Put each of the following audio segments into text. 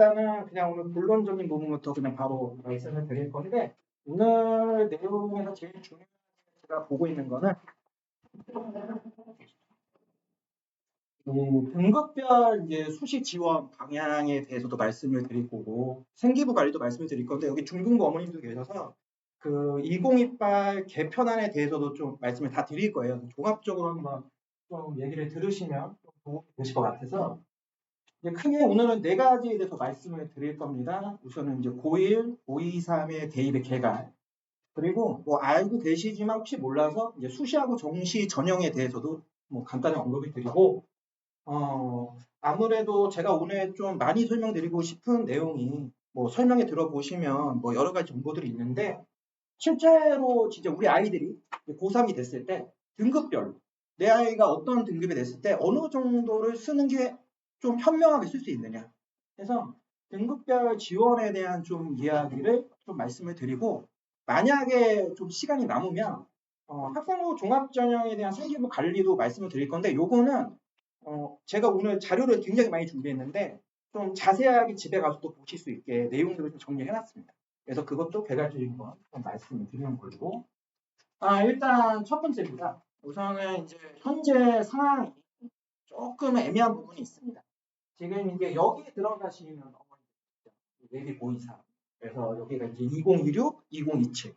일단은 그냥 오늘 본론적인 부분부터 그냥 바로 말씀을 드릴 건데, 오늘 내용에서 제일 중요한 제가 보고 있는 거는 등급별 이제 수시 지원 방향에 대해서도 말씀을 드릴 거고, 생기부 관리도 말씀을 드릴 건데, 여기 중등부 어머님도 계셔서 그 2028 개편안에 대해서도 좀 말씀을 다 드릴 거예요. 종합적으로 한번 좀 얘기를 들으시면 좀 도움이 되실 것 같아서, 이제 크게 오늘은 네 가지에 대해서 말씀을 드릴 겁니다. 우선은 이제 고1, 고2, 3의 대입의 개괄. 그리고 뭐 알고 계시지만 혹시 몰라서 이제 수시하고 정시 전형에 대해서도 뭐 간단히 언급을 드리고, 아무래도 제가 오늘 좀 많이 설명드리고 싶은 내용이 뭐 설명에 들어보시면 뭐 여러 가지 정보들이 있는데, 실제로 진짜 우리 아이들이 고3이 됐을 때 등급별로 내 아이가 어떤 등급이 됐을 때 어느 정도를 쓰는 게 좀 현명하게 쓸 수 있느냐. 그래서 등급별 지원에 대한 좀 이야기를 좀 말씀을 드리고, 만약에 좀 시간이 남으면 학생부 종합전형에 대한 생기부 관리도 말씀을 드릴 건데, 요거는 제가 오늘 자료를 굉장히 많이 준비했는데 좀 자세하게 집에 가서 또 보실 수 있게 내용들을 좀 정리해놨습니다. 그래서 그것도 개괄적인 거 좀 말씀을 드리는 걸로. 일단 첫 번째입니다. 우선은 이제 현재 상황이 조금 애매한 부분이 있습니다. 지금 이제 여기에 들어가시면 예비 고의사. 그래서 여기가 이제 2026, 2027.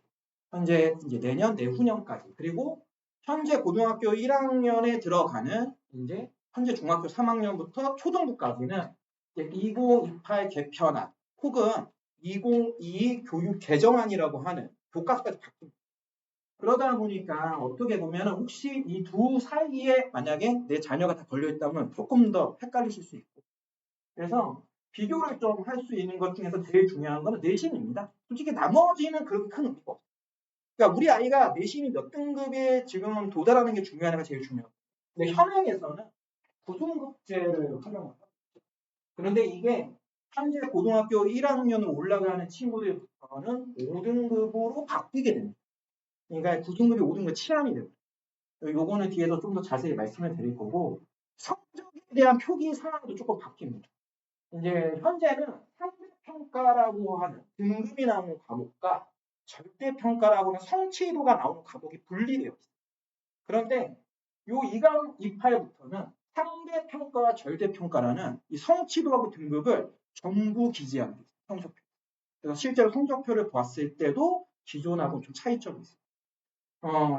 현재 이제 내년, 내후년까지. 그리고 현재 고등학교 1학년에 들어가는 이제 현재 중학교 3학년부터 초등부까지는 이제 2028 개편안 혹은 2022 교육 개정안이라고 하는 교과서까지 바뀝니다. 그러다 보니까 어떻게 보면 혹시 이 두 사이에 만약에 내 자녀가 다 걸려 있다면 조금 더 헷갈리실 수 있고, 그래서 비교를 좀 할 수 있는 것 중에서 제일 중요한 거는 내신입니다. 솔직히 나머지는 그렇게 큰 의미가 없어요. 그러니까 우리 아이가 내신이 몇 등급에 지금 도달하는 게 중요하냐가 제일 중요해요. 근데 현행에서는 고등급제를 활용합니다. 그런데 이게 현재 고등학교 1학년으로 올라가는 친구들부터는 5등급으로 바뀌게 됩니다. 그러니까 9등급이 5등급 치환이 됩니다. 요거는 뒤에서 좀 더 자세히 말씀을 드릴 거고, 성적에 대한 표기 사항도 조금 바뀝니다. 이제 현재는 상대평가라고 하는 등급이 나오는 과목과 절대평가라고 하는 성취도가 나오는 과목이 분리되어 있어요. 그런데 요 2강 28부터는 상대평가와 절대평가라는 이 성취도하고 등급을 전부 기재합니다. 성적표. 그래서 실제로 성적표를 봤을 때도 기존하고 좀 차이점이 있어요.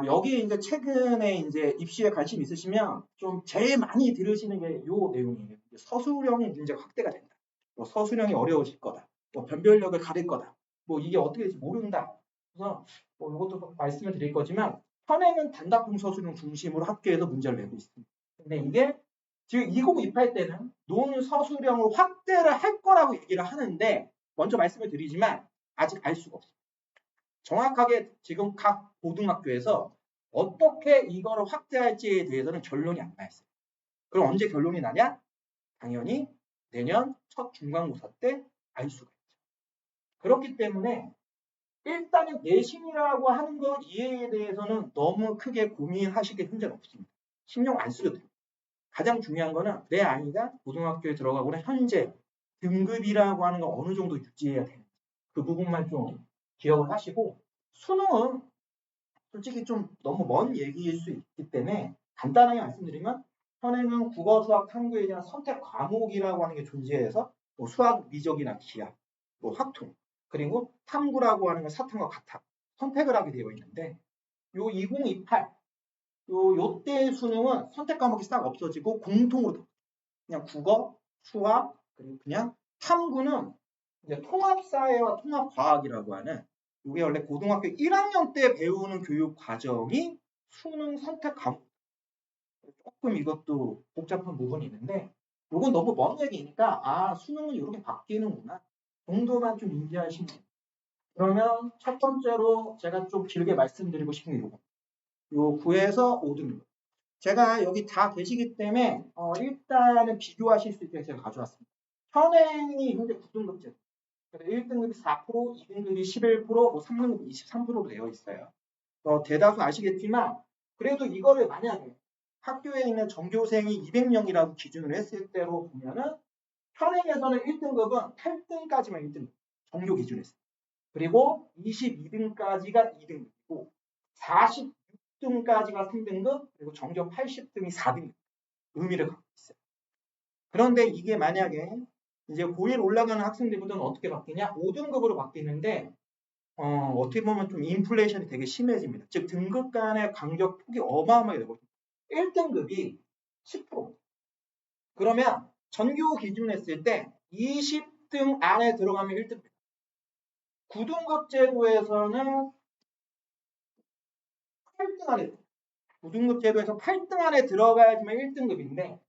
여기 이제 최근에 이제 입시에 관심 있으시면 좀 제일 많이 들으시는 게 요 내용이에요. 서술형 문제가 확대가 된다. 뭐 서술형이 어려워질 거다. 뭐 변별력을 가릴 거다. 뭐 이게 어떻게 될지 모른다. 그래서 뭐 이것도 말씀을 드릴 거지만 현행은 단답형 서술형 중심으로 학교에서 문제를 내고 있습니다. 근데 이게 지금 2028 때는 논 서술형으로 확대를 할 거라고 얘기를 하는데, 먼저 말씀을 드리지만 아직 알 수가 없습니다. 정확하게 지금 각 고등학교에서 어떻게 이거를 확대할지에 대해서는 결론이 안 나 있어요. 그럼 언제 결론이 나냐? 당연히 내년 첫 중간고사 때 알 수가 있죠. 그렇기 때문에 일단은 내신이라고 하는 것 이해에 대해서는 너무 크게 고민하시게 문제는 없습니다. 신경 안 쓰셔도 돼요. 가장 중요한 거는 내 아이가 고등학교에 들어가거나 현재 등급이라고 하는 걸 어느 정도 유지해야 되는지, 그 부분만 좀 기억을 하시고, 수능은 솔직히 좀 너무 먼 얘기일 수 있기 때문에 간단하게 말씀드리면, 현행은 국어, 수학, 탐구에 대한 선택 과목이라고 하는 게 존재해서 뭐 수학, 미적이나 기하, 뭐 확통, 그리고 탐구라고 하는 건 사탐과 가탐 선택을 하게 되어 있는데, 요 2028, 요때 수능은 선택 과목이 싹 없어지고 공통으로 그냥 국어, 수학, 그리고 그냥 탐구는 이제 통합사회와 통합과학이라고 하는, 이게 원래 고등학교 1학년 때 배우는 교육 과정이 수능 선택 과목. 조금 이것도 복잡한 부분이 있는데, 이건 너무 먼 얘기니까 수능은 이렇게 바뀌는구나 정도만 좀 인지하시면 돼요. 그러면 첫 번째로 제가 좀 길게 말씀드리고 싶은 게 이거. 요 9에서 5등급. 제가 여기 다 계시기 때문에 일단은 비교하실 수 있게 제가 가져왔습니다. 현행이 현재 9등급제. 1등급이 4%, 2등급이 11%, 뭐 3등급이 23%로 되어 있어요. 대다수 아시겠지만 그래도 이거를 만약에 학교에 있는 전교생이 200명이라고 기준을 했을 때로 보면은 현행에서는 1등급은 8등까지만 1등급. 정교 기준에서. 그리고 22등까지가 2등급이고 46등까지가 3등급, 그리고 정교 80등이 4등급 의미를 갖고 있어요. 그런데 이게 만약에 이제 고1 올라가는 학생들보다는 어떻게 바뀌냐? 5등급으로 바뀌는데 어떻게 보면 좀 인플레이션이 되게 심해집니다. 즉 등급 간의 간격 폭이 어마어마하게 되거든요. 1등급이 10%. 그러면 전교 기준 했을 때 20등 안에 들어가면 1등급. 9등급 제도에서는 8등 안에 9등급 제도에서 8등 안에 들어가야지만 1등급인데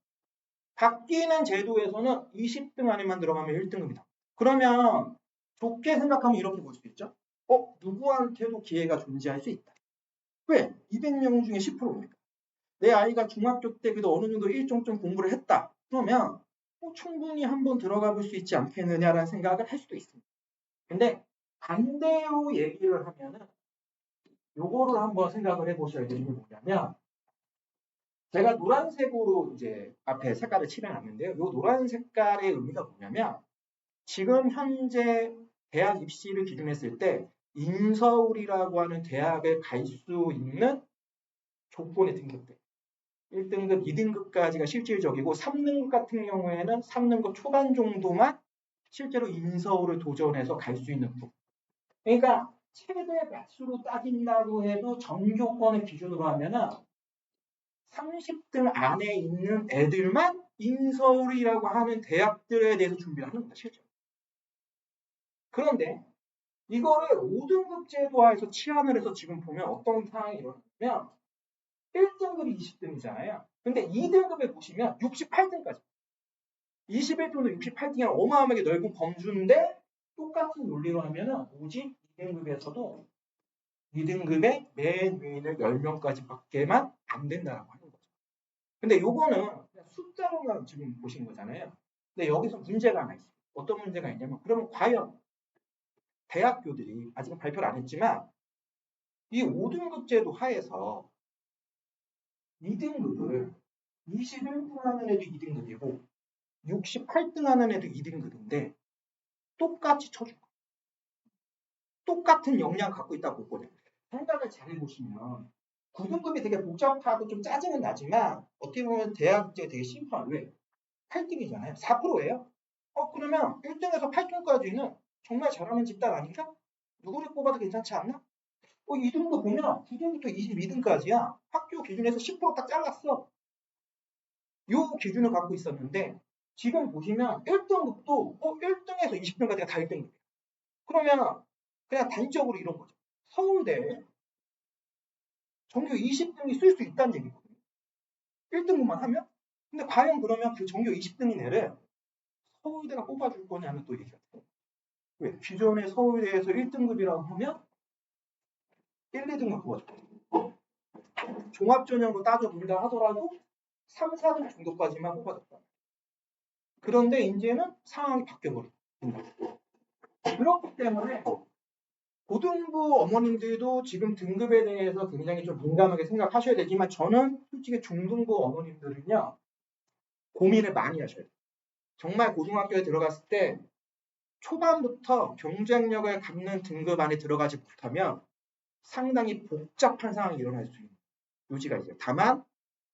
바뀌는 제도에서는 20등 안에만 들어가면 1등급이다. 그러면 좋게 생각하면 이렇게 볼 수 있죠. 누구한테도 기회가 존재할 수 있다. 왜? 200명 중에 10%니까. 내 아이가 중학교 때 그래도 어느 정도 일정점 공부를 했다. 그러면 충분히 한번 들어가 볼 수 있지 않겠느냐라는 생각을 할 수도 있습니다. 근데 반대로 얘기를 하면은 요거를 한번 생각을 해보셔야 되는 게 뭐냐면, 제가 노란색으로 이제 앞에 색깔을 칠해놨는데요. 요 노란 색깔의 의미가 뭐냐면, 지금 현재 대학 입시를 기준했을 때 인서울이라고 하는 대학에 갈 수 있는 조건의 등급대. 1등급, 2등급까지가 실질적이고 3등급 같은 경우에는 3등급 초반 정도만 실제로 인서울을 도전해서 갈 수 있는 부분. 그러니까 최대 배수로 따진다고 해도 전교권을 기준으로 하면은 30등 안에 있는 애들만 인서울이라고 하는 대학들에 대해서 준비를 하는 겁니다, 실제로. 그런데 이거를 5등급 제도화해서 치환을 해서 지금 보면 어떤 상황이 일어나냐면 1등급이 20등이잖아요. 근데 2등급에 보시면 68등까지. 21등부터 68등이 어마어마하게 넓은 범주인데 똑같은 논리로 하면은 오직 2등급에서도 2등급의 맨 위인을 10명까지 밖에만 안 된다라고 하는 거죠. 근데 요거는 그냥 숫자로만 지금 보신 거잖아요. 근데 여기서 문제가 하나 있어요. 어떤 문제가 있냐면, 그러면 과연 대학교들이 아직은 발표를 안 했지만 이 5등급 제도 하에서 2등급을 21등 하는 애도 2등급이고 68등 하는 애도 2등급인데 똑같이 쳐줄 거예요. 똑같은 역량 갖고 있다고 보거든요. 생각을 잘 해보시면 9등급이 되게 복잡하고 좀 짜증은 나지만 어떻게 보면 대학 입장에 되게 심플한. 왜? 8등이잖아요. 4%예요. 그러면 1등에서 8등까지는 정말 잘하는 집단 아닌가? 누구를 뽑아도 괜찮지 않나? 2등급 보면 9등부터 22등까지야. 학교 기준에서 10%딱 잘랐어. 요 기준을 갖고 있었는데 지금 보시면 1등급도 1등에서 20등까지가 다 1등급이에요. 그러면 그냥 단적으로 이런 거죠. 서울대 전교 20등이 쓸 수 있다는 얘기거든요. 1등급만 하면? 근데 과연 그러면 그 전교 20등인 애를 서울대가 뽑아줄 거냐는 또 얘기가 돼요. 왜? 기존의 서울대에서 1등급이라고 하면 1, 2등만 뽑아줄 거예요. 종합전형으로 따져본다 하더라도 3, 4등 정도까지만 뽑아줬다. 그런데 이제는 상황이 바뀌어버린다. 그렇기 때문에 고등부 어머님들도 지금 등급에 대해서 굉장히 좀 민감하게 생각하셔야 되지만 저는 솔직히 중등부 어머님들은요 고민을 많이 하셔야 돼요. 정말 고등학교에 들어갔을 때 초반부터 경쟁력을 갖는 등급 안에 들어가지 못하면 상당히 복잡한 상황이 일어날 수 있는 요지가 있어요. 다만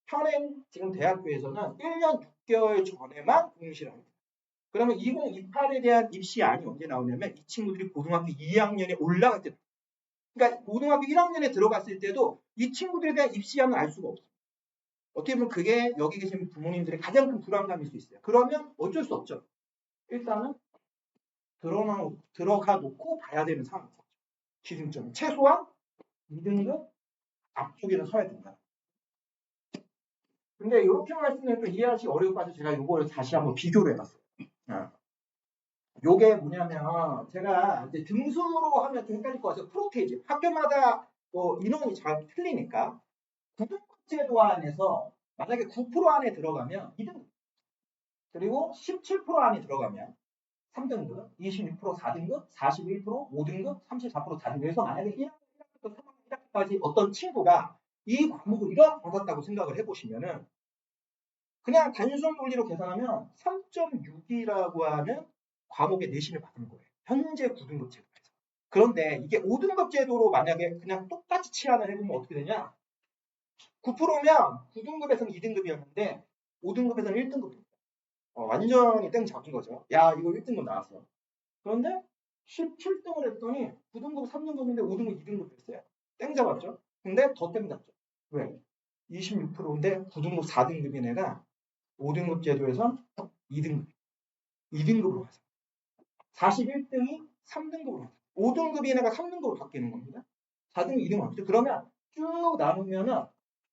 현행 지금 대학교에서는 1년 6개월 전에만 공시를 합니다. 그러면 2028에 대한 입시안이 언제 나오냐면 이 친구들이 고등학교 2학년에 올라갈 때, 그러니까 고등학교 1학년에 들어갔을 때도 이 친구들에 대한 입시안을 알 수가 없어요. 어떻게 보면 그게 여기 계신 부모님들의 가장 큰 불안감일 수 있어요. 그러면 어쩔 수 없죠. 일단은 들어가 놓고 봐야 되는 상황이죠. 기준점 최소한 2등급 앞쪽에는 서야 된다. 근데 이렇게 말씀드리면 또 이해하시기 어려울 것 같아서 제가 이거를 다시 한번 비교를 해봤어요. 요게 뭐냐면 제가 이제 등수로 하면 좀 헷갈릴 것 같아서 프로테이지 학교마다 인원이 잘 틀리니까 9등급 제도 안에서 만약에 9% 안에 들어가면 2등급, 그리고 17% 안에 들어가면 3등급, 26% 4등급, 41% 5등급, 34% 4등급에서 만약에 1학년부터 3학년 1학년까지 어떤 친구가 이 과목을 이렇게 받았다고 생각을 해보시면은 그냥 단순 논리로 계산하면 3.6이라고 하는 과목의 내신을 받은 거예요. 현재 9등급 제도에서. 그런데 이게 5등급 제도로 만약에 그냥 똑같이 치환을 해보면 어떻게 되냐? 9%면 9등급에서는 2등급이었는데 5등급에서는 1등급입니다. 완전히 땡 잡은 거죠. 야, 이거 1등급 나왔어. 그런데 17등을 했더니 9등급 3등급인데 5등급 2등급 됐어요. 땡 잡았죠. 근데 더 땡 잡죠. 왜? 26%인데 9등급 4등급인 애가 5등급 제도에서 2등급으로 가서 41등이 3등급으로 가서 5등급인 애가 3등급으로 바뀌는 겁니다. 4등급, 2등급 바뀌죠. 그러면 쭉 나누면은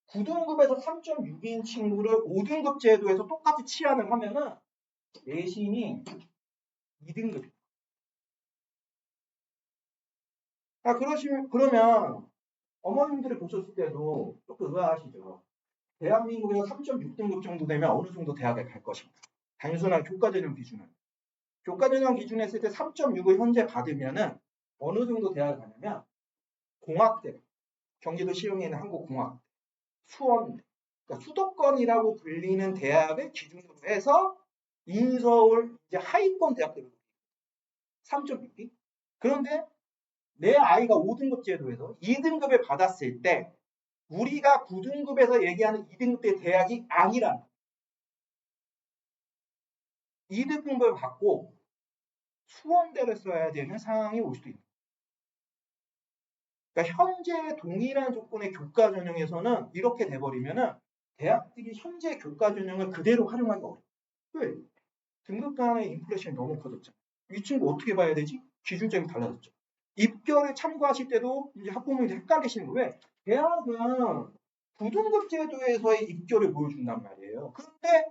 9등급에서 3.6인 친구를 5등급 제도에서 똑같이 치환을 하면은 내신이 2등급입니다. 그러면 어머님들이 보셨을 때도 조금 의아하시죠. 대한민국에서 3.6등급 정도 되면 어느 정도 대학에 갈 것인가? 단순한 교과전형 기준은. 교과전형 기준 했을 때 3.6을 현재 받으면은 어느 정도 대학을 가냐면 공학대, 경기도 시흥에 있는 한국공학대, 수원대, 그러니까 수도권이라고 불리는 대학을 기준으로 해서 인서울 이제 하위권 대학들을 3.6이. 그런데 내 아이가 5등급 제도에서 2등급을 받았을 때 우리가 9등급에서 얘기하는 2등급의 대학이 아니란 2등급을 받고 수원대를 써야 되는 상황이 올 수도 있는. 그러니까 현재 동일한 조건의 교과 전형에서는 이렇게 돼버리면은 대학들이 현재 교과 전형을 그대로 활용하기가 어려워요. 왜? 등급 간의 인플레이션이 너무 커졌죠. 이 친구 어떻게 봐야 되지? 기준점이 달라졌죠. 입결을 참고하실 때도 이제 학부모님이 헷갈리시는 거예요. 왜? 대학은 9등급 제도에서의 입결을 보여준단 말이에요. 그런데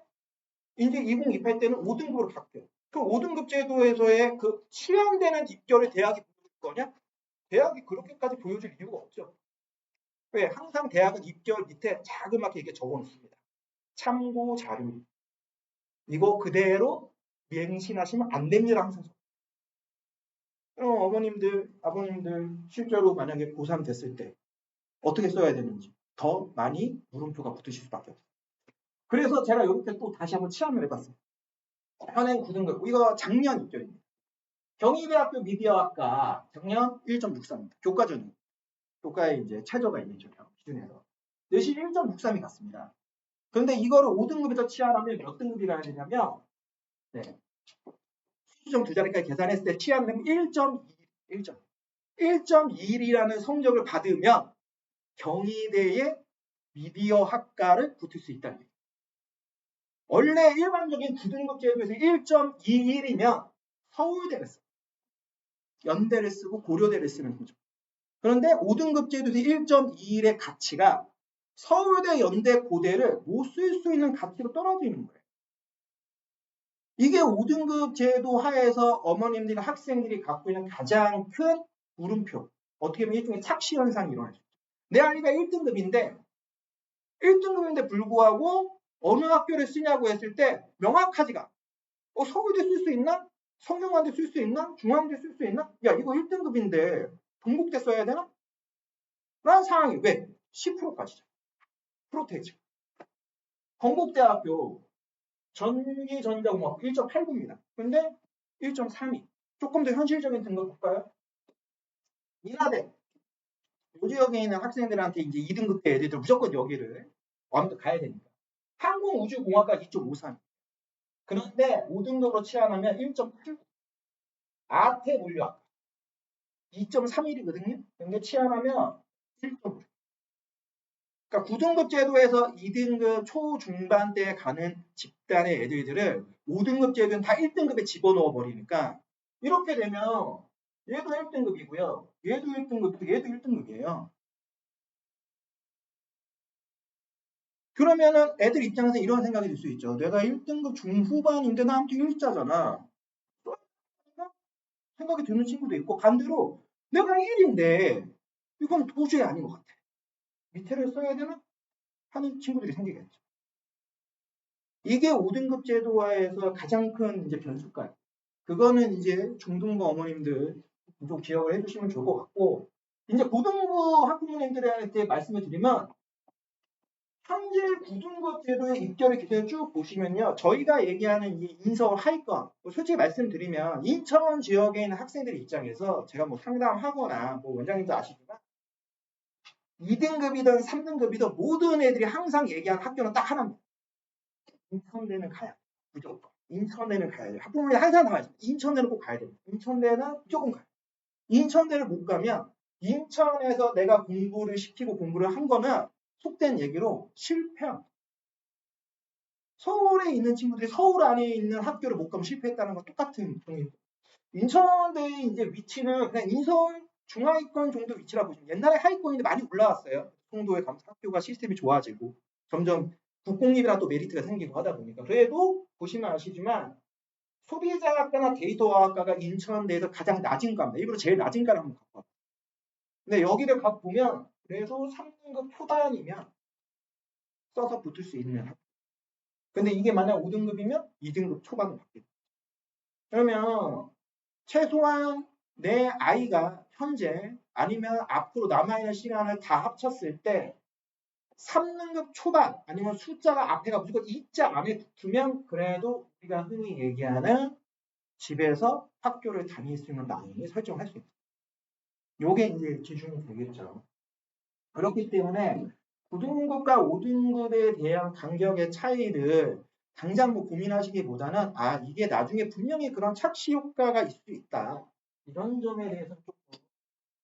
이제 2028 때는 5등급으로 바뀌어요. 그 5등급 제도에서의 그 치환되는 입결을 대학이 보여줄 거냐? 대학이 그렇게까지 보여줄 이유가 없죠. 왜? 항상 대학은 입결 밑에 자그맣게 이렇게 적어 놓습니다. 참고 자료. 이거 그대로 맹신하시면 안 됩니다. 항상. 어머님들, 아버님들 실제로 만약에 고3 됐을 때 어떻게 써야 되는지 더 많이 물음표가 붙으실 수밖에 없어요. 그래서 제가 이렇게 또 다시 한번 치환을 해봤어요. 현행 9등급. 이거 작년 입결입니다. 경희대학교 미디어학과 작년 1.63입니다. 교과전형. 교과에 이제 최저가 있는 전형 기준에서. 내신 1.63이 갔습니다. 그런데 이거를 5등급에서 치환하면 몇 등급이 가야 되냐면, 네. 수수점 두 자리까지 계산했을 때 치환하면 1.21이라는 성적을 받으면 경희대의 미디어학과를 붙을 수 있다는 얘기예요. 원래 일반적인 9등급 제도에서 1.21이면 서울대를 쓰고 연대를 쓰고 고려대를 쓰는 거죠. 그런데 5등급 제도에서 1.21의 가치가 서울대, 연대, 고대를 못 쓸 수 있는 가치로 떨어져 있는 거예요. 이게 5등급 제도 하에서 어머님들이 학생들이 갖고 있는 가장 큰 물음표. 어떻게 보면 일종의 착시 현상이 일어날 수 있죠. 내 아이가 1등급인데 불구하고 어느 학교를 쓰냐고 했을 때 명확하지가. 서울대 쓸 수 있나? 성균관대 쓸 수 있나? 중앙대 쓸 수 있나? 야, 이거 1등급인데 동국대 써야 되나? 라는 상황이 왜? 10%까지죠. 프로테이지. 건국대학교 전기전자공학 1.89입니다. 근데 1.32. 조금 더 현실적인 등급 볼까요? 인하대. 요 지역에 있는 학생들한테 이제 2등급 대 애들도 무조건 여기를 완벽 가야 되니까. 항공우주공학과 2.53. 그런데 5등급으로 치환하면 1.89. 아태 물리학 2.31이거든요. 근데 치환하면 1.5. 그러니까 9등급 제도에서 2등급 초중반대에 가는 집단의 애들을 5등급 제도는 다 1등급에 집어넣어 버리니까 이렇게 되면 얘도 1등급이고요. 얘도 1등급이고 얘도 1등급이에요. 그러면은 애들 입장에서 이런 생각이 들 수 있죠. 내가 1등급 중후반인데 나한테 1자잖아. 생각이 드는 친구도 있고 반대로 내가 1인데 이건 도저히 아닌 것 같아. 밑에를 써야 되나? 하는 친구들이 생기겠죠. 이게 5등급 제도화에서 가장 큰 이제 변수가예요. 그거는 이제 중등부 어머님들 좀 기억을 해주시면 좋을 것 같고, 이제 고등부 학부모님들한테 말씀을 드리면 현재 9등급 제도의 입결의 기준을 쭉 보시면요. 저희가 얘기하는 이 인서 하위권, 솔직히 말씀드리면 인천 지역에 있는 학생들 입장에서 제가 뭐 상담하거나 뭐 원장님도 아시지만 2등급이든 3등급이든 모든 애들이 항상 얘기하는 학교는 딱 하나입니다. 인천대는 가야 돼. 무조건. 인천대는 가야 돼. 학부모님이 항상 나와 있습니다. 인천대는 꼭 가야 됩니다. 인천대는 무조건 가야 돼. 인천대를 못 가면 인천에서 내가 공부를 시키고 공부를 한 거는 속된 얘기로 실패합니다. 서울에 있는 친구들이 서울 안에 있는 학교를 못 가면 실패했다는 건 똑같은 동의입니다. 인천대의 이제 위치는 그냥 인서울 중하위권 정도 위치라고 보시면 옛날에 하위권인데 많이 올라왔어요. 송도의 학교가 시스템이 좋아지고 점점 국공립이랑 또 메리트가 생기고 하다 보니까 그래도 보시면 아시지만 소비자학과나 데이터학과가 인천대에서 가장 낮은 과입니다. 일부러 제일 낮은 과를 한번 갖고 왔어요. 근데 여기를 가 보면 그래도 3등급 초반이면 써서 붙을 수 있는 학교. 근데 이게 만약 5등급이면 2등급 초반을 받게 돼요. 그러면 최소한 내 아이가 현재 아니면 앞으로 남아있는 시간을 다 합쳤을 때 3등급 초반 아니면 숫자가 앞에가 무조건 2자 안에 붙으면 그래도 우리가 흔히 얘기하는 집에서 학교를 다닐 수 있는 나이를 설정할 수 있습니다. 요게 이제 기준이 되겠죠. 그렇기 때문에 9등급과 5등급에 대한 간격의 차이를 당장 뭐 고민하시기보다는 이게 나중에 분명히 그런 착시 효과가 있을 수 있다. 이런 점에 대해서 조금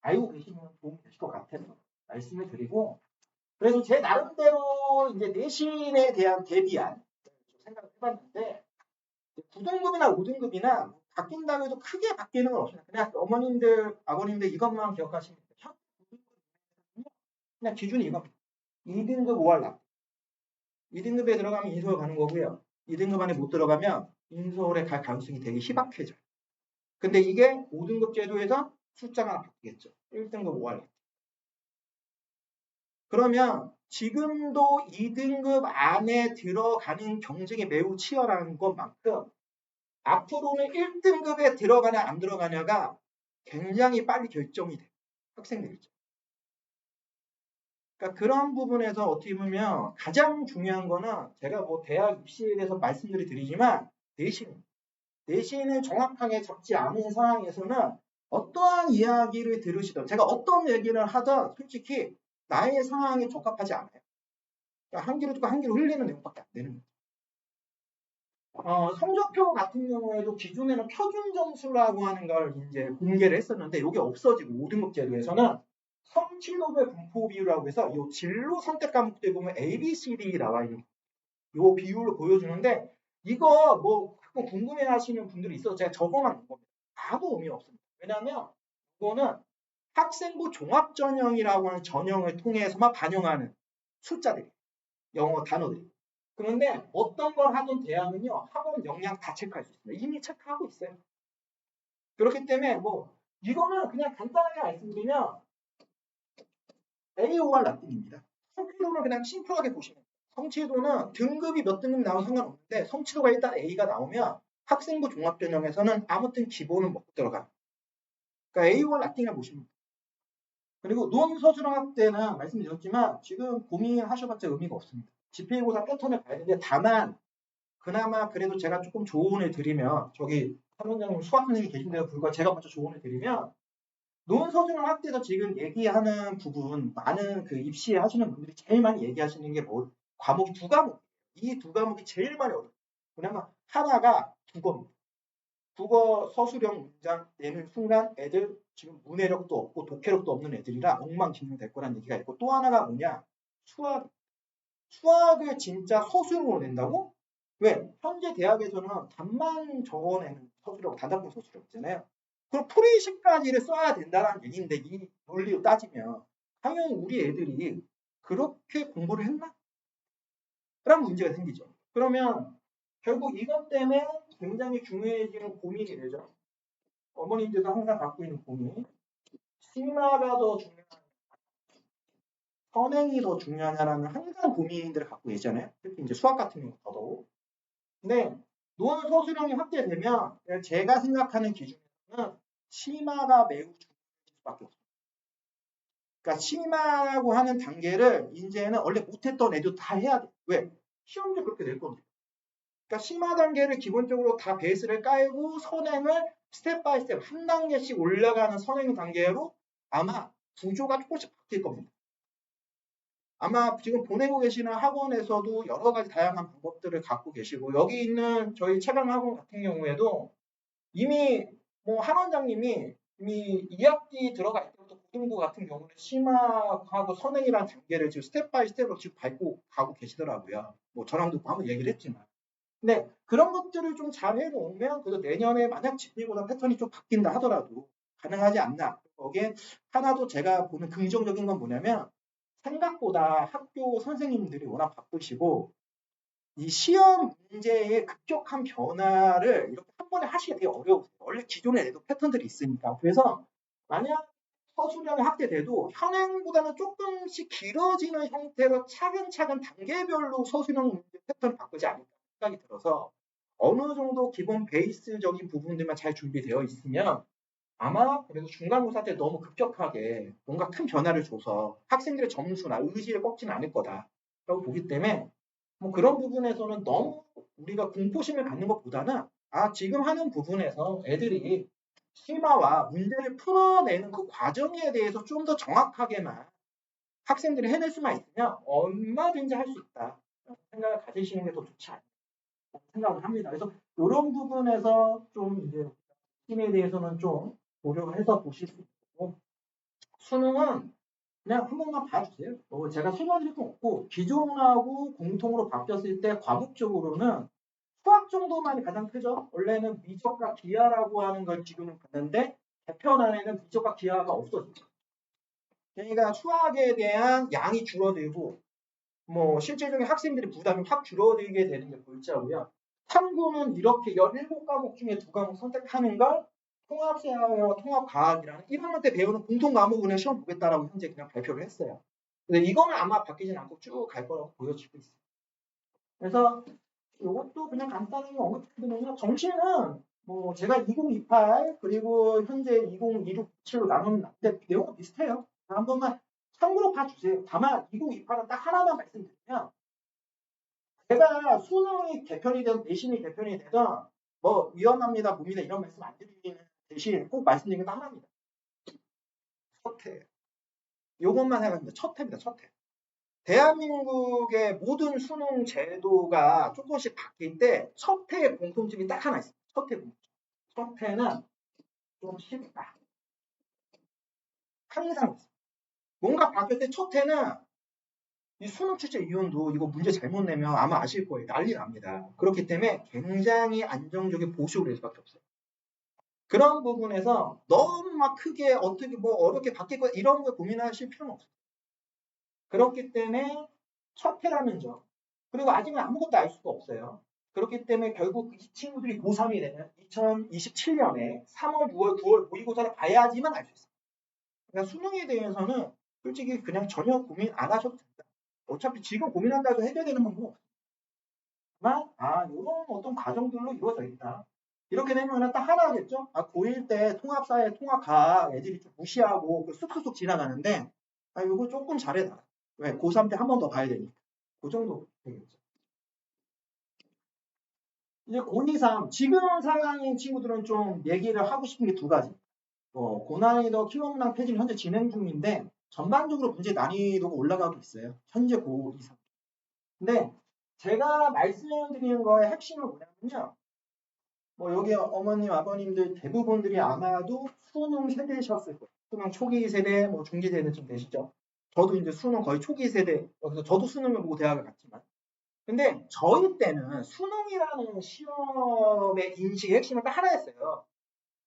알고 계시면 도움이 되실 것 같아서 말씀을 드리고 그래서 제 나름대로 이제 내신에 대한 대비안 생각을 해봤는데 9등급이나 5등급이나 바뀐다고 해도 크게 바뀌는 건 없습니다. 그냥 어머님들, 아버님들 이것만 기억하시면 돼요. 그냥 기준이 이겁니다. 2등급 5할 2등급에 들어가면 인서울 가는 거고요. 2등급 안에 못 들어가면 인서울에 갈 가능성이 되게 희박해져요. 근데 이게 5등급 제도에서 숫자가 바뀌겠죠. 1등급 5할 그러면 지금도 2등급 안에 들어가는 경쟁이 매우 치열한 것만큼 앞으로는 1등급에 들어가냐 안 들어가냐가 굉장히 빨리 결정이 돼요. 학생들 입장. 그러니까 그런 부분에서 어떻게 보면 가장 중요한 거는 제가 뭐 대학 입시에 대해서 말씀들을 드리지만 내신을 정확하게 잡지 않은 상황에서는 어떠한 이야기를 들으시든 제가 어떤 얘기를 하든 솔직히 나의 상황에 적합하지 않아요. 그러니까 한 귀로 듣고 한 귀로 흘리는 내용밖에 안 되는 거예요. 성적표 같은 경우에도 기존에는 표준 점수라고 하는 걸 이제 공개를 했었는데 이게 없어지고 5등급 제도에서는 성취도별 분포 비율이라고 해서 이 진로 선택 과목들 보면 A, B, C, D 나와 있는 이 비율을 보여주는데 이거 뭐 가끔 궁금해하시는 분들이 있어서 제가 적어놓은 겁니다. 아무 의미 없습니다. 왜냐하면 이거는 학생부 종합전형이라고 하는 전형을 통해서만 반영하는 숫자들이 영어 단어들이. 그런데 어떤 걸 하든 대학은요 학원 역량 다 체크할 수 있습니다. 이미 체크하고 있어요. 그렇기 때문에 뭐 이거는 그냥 간단하게 말씀드리면 AOR 납득입니다. 성취도는 그냥 심플하게 보시면 돼요. 성취도는 등급이 몇 등급 나오면 상관없는데 성취도가 일단 A가 나오면 학생부 종합전형에서는 아무튼 기본은 먹고 들어가. 그러니까 AOR 납득이라고 보시면 돼요. 그리고 논서술학 때는 말씀드렸지만 지금 고민하셔봤자 의미가 없습니다. 집필고사 패턴을 봐야 되는데 다만 그나마 그래도 제가 조금 조언을 드리면 저기 사원장님 수학 선생님이 계신데도 불구하고 제가 먼저 조언을 드리면 논서술학 때서 지금 얘기하는 부분 많은 그 입시하시는 분들이 제일 많이 얘기하시는 게 뭐 과목이 두 과목 이 두 과목이 제일 많이 어려워요. 그나마 하나가 국어입니다. 국어 서술형 문장 내는 순간 애들 지금 문해력도 없고 독해력도 없는 애들이라 엉망진창 될 거란 얘기가 있고 또 하나가 뭐냐 수학을 진짜 서술로 낸다고? 왜? 현재 대학에서는 답만 적어내는 서술하고 단답형 서술이 없잖아요. 그럼 풀이식까지를 써야 된다는 얘기인데 이 논리로 따지면 당연히 우리 애들이 그렇게 공부를 했나? 라는 문제가 생기죠. 그러면 결국 이것 때문에 굉장히 중요해지는 고민이 되죠. 어머님들도 항상 갖고 있는 고민. 심화가 더 중요하냐, 선행이 더 중요하냐라는 항상 고민들을 갖고 계시잖아요. 특히 이제 수학 같은 경우 더더욱. 근데 논 서술형이 확대되면 제가 생각하는 기준에서는 심화가 매우 중요할 수밖에 없어요. 그러니까 심화라고 하는 단계를 이제는 원래 못했던 애도 다 해야 돼. 왜? 시험도 그렇게 될 겁니다. 그러니까 심화 단계를 기본적으로 다 베이스를 깔고 선행을 스텝 바이 스텝 한 단계씩 올라가는 선행 단계로 아마 구조가 조금씩 바뀔 겁니다. 아마 지금 보내고 계시는 학원에서도 여러 가지 다양한 방법들을 갖고 계시고 여기 있는 저희 최강 학원 같은 경우에도 이미 뭐 한 원장님이 이미 2학기 들어갈 때부터 고등부 같은 경우는 심화하고 선행이라는 단계를 지금 스텝 바이 스텝으로 지금 밟고 가고 계시더라고요. 뭐 저랑도 한번 얘기를 했지만. 근데 그런 것들을 좀 잘 해놓으면 그래도 내년에 만약 집비보다 패턴이 좀 바뀐다 하더라도 가능하지 않나. 거기에 하나도 제가 보는 긍정적인 건 뭐냐면 생각보다 학교 선생님들이 워낙 바쁘시고 이 시험 문제의 급격한 변화를 이렇게 한 번에 하시기가 되게 어려우세요. 원래 기존에 내도 패턴들이 있으니까. 그래서 만약 서술형이 확대돼도 현행보다는 조금씩 길어지는 형태로 차근차근 단계별로 서술형 문제 패턴을 바꾸지 않을까 생각이 들어서 어느 정도 기본 베이스적인 부분들만 잘 준비되어 있으면 아마 그래도 중간고사 때 너무 급격하게 뭔가 큰 변화를 줘서 학생들의 점수나 의지를 꺾지는 않을 거다라고 보기 때문에 뭐 그런 부분에서는 너무 우리가 공포심을 갖는 것보다는 지금 하는 부분에서 애들이 심화와 문제를 풀어내는 그 과정에 대해서 좀 더 정확하게만 학생들이 해낼 수만 있으면 얼마든지 할 수 있다 생각을 가지시는 게 더 좋지 않나 생각을 합니다. 그래서 이런 부분에서 좀 이제 팀에 대해서는 좀 고려해서 보실 수 있고 수능은 그냥 한 번만 봐주세요. 제가 설명드릴 건 없고 기존하고 공통으로 바뀌었을 때 과목적으로는 수학 정도만이 가장 크죠. 원래는 미적과 기하라고 하는 걸 기준으로 봤는데 개편안에는 미적과 기하가 없어졌죠. 그러니까 수학에 대한 양이 줄어들고 뭐 실질적인 학생들의 부담이 확 줄어들게 되는 게 골자고요. 탐구는 이렇게 17과목 중에 2과목 선택하는 걸 통합생활과 통합과학이라는 1학년 때 배우는 공통 과목을 시험 보겠다라고 현재 그냥 발표를 했어요. 근데 이거는 아마 바뀌진 않고 쭉 갈 거라고 보여지고 있어요. 그래서 이것도 그냥 간단하게 언급해드리면 정시는 뭐 제가 2028 그리고 현재 2026로 나눴는데 내용은 비슷해요. 한 번만 참고로 봐주세요. 다만 2028은 딱 하나만 말씀드리면 제가 수능이 개편이 되든 내신이 개편이 되든 뭐 위험합니다, 봅니다 이런 말씀 안 드리는 대신 꼭 말씀드리는 건 하나입니다. 첫 해. 요것만 생각합니다. 첫 해입니다. 첫 해. 대한민국의 모든 수능 제도가 조금씩 바뀔 때 첫 해의 공통점이 딱 하나 있습니다. 첫 해 공통점. 첫 해는 좀 쉽다. 항상 있습니다. 뭔가 바뀔 때 첫 해는 이 수능 출제 위원도 이거 문제 잘못 내면 아마 아실 거예요. 난리 납니다. 그렇기 때문에 굉장히 안정적인 보수를 할 수밖에 없어요. 그런 부분에서 너무 막 크게 어떻게 뭐 어렵게 바뀔 거 이런 거 고민하실 필요는 없어요. 그렇기 때문에 첫 해라는 점. 그리고 아직은 아무것도 알 수가 없어요. 그렇기 때문에 결국 이 친구들이 고3이 되면 2027년에 3월, 6월, 9월 모의고사를 봐야지만 알 수 있어요. 그러니까 수능에 대해서는 솔직히 그냥 전혀 고민 안 하셔도 됩니다. 어차피 지금 고민한다고 해결되는 방법은 없어요. 다만, 이런 어떤 과정들로 이루어져 있다. 이렇게 되면 딱 하나겠죠? 고1 때 통합사회, 통합과학 애들이 좀 무시하고 쑥쑥쑥 지나가는데, 이거 조금 잘해라. 왜? 고3 때 한 번 더 봐야 되니까. 그 정도 되겠죠. 이제 고2, 3, 지금 상황인 친구들은 좀 얘기를 하고 싶은 게 2가지. 고난이도 키워문항 폐지는 현재 진행 중인데, 전반적으로 문제 난이도가 올라가고 있어요. 현재 고2, 3. 근데 제가 말씀드리는 거의 핵심은 뭐냐면요. 뭐 여기 어머님, 아버님들 대부분들이 아마도 수능 세대셨을 거예요. 수능 초기 세대, 뭐 중기 세대쯤 되시죠. 저도 이제 수능 거의 초기 세대, 여기서 저도 수능을 보고 대학을 갔지만. 근데 저희 때는 수능이라는 시험의 인식의 핵심은 딱 하나였어요.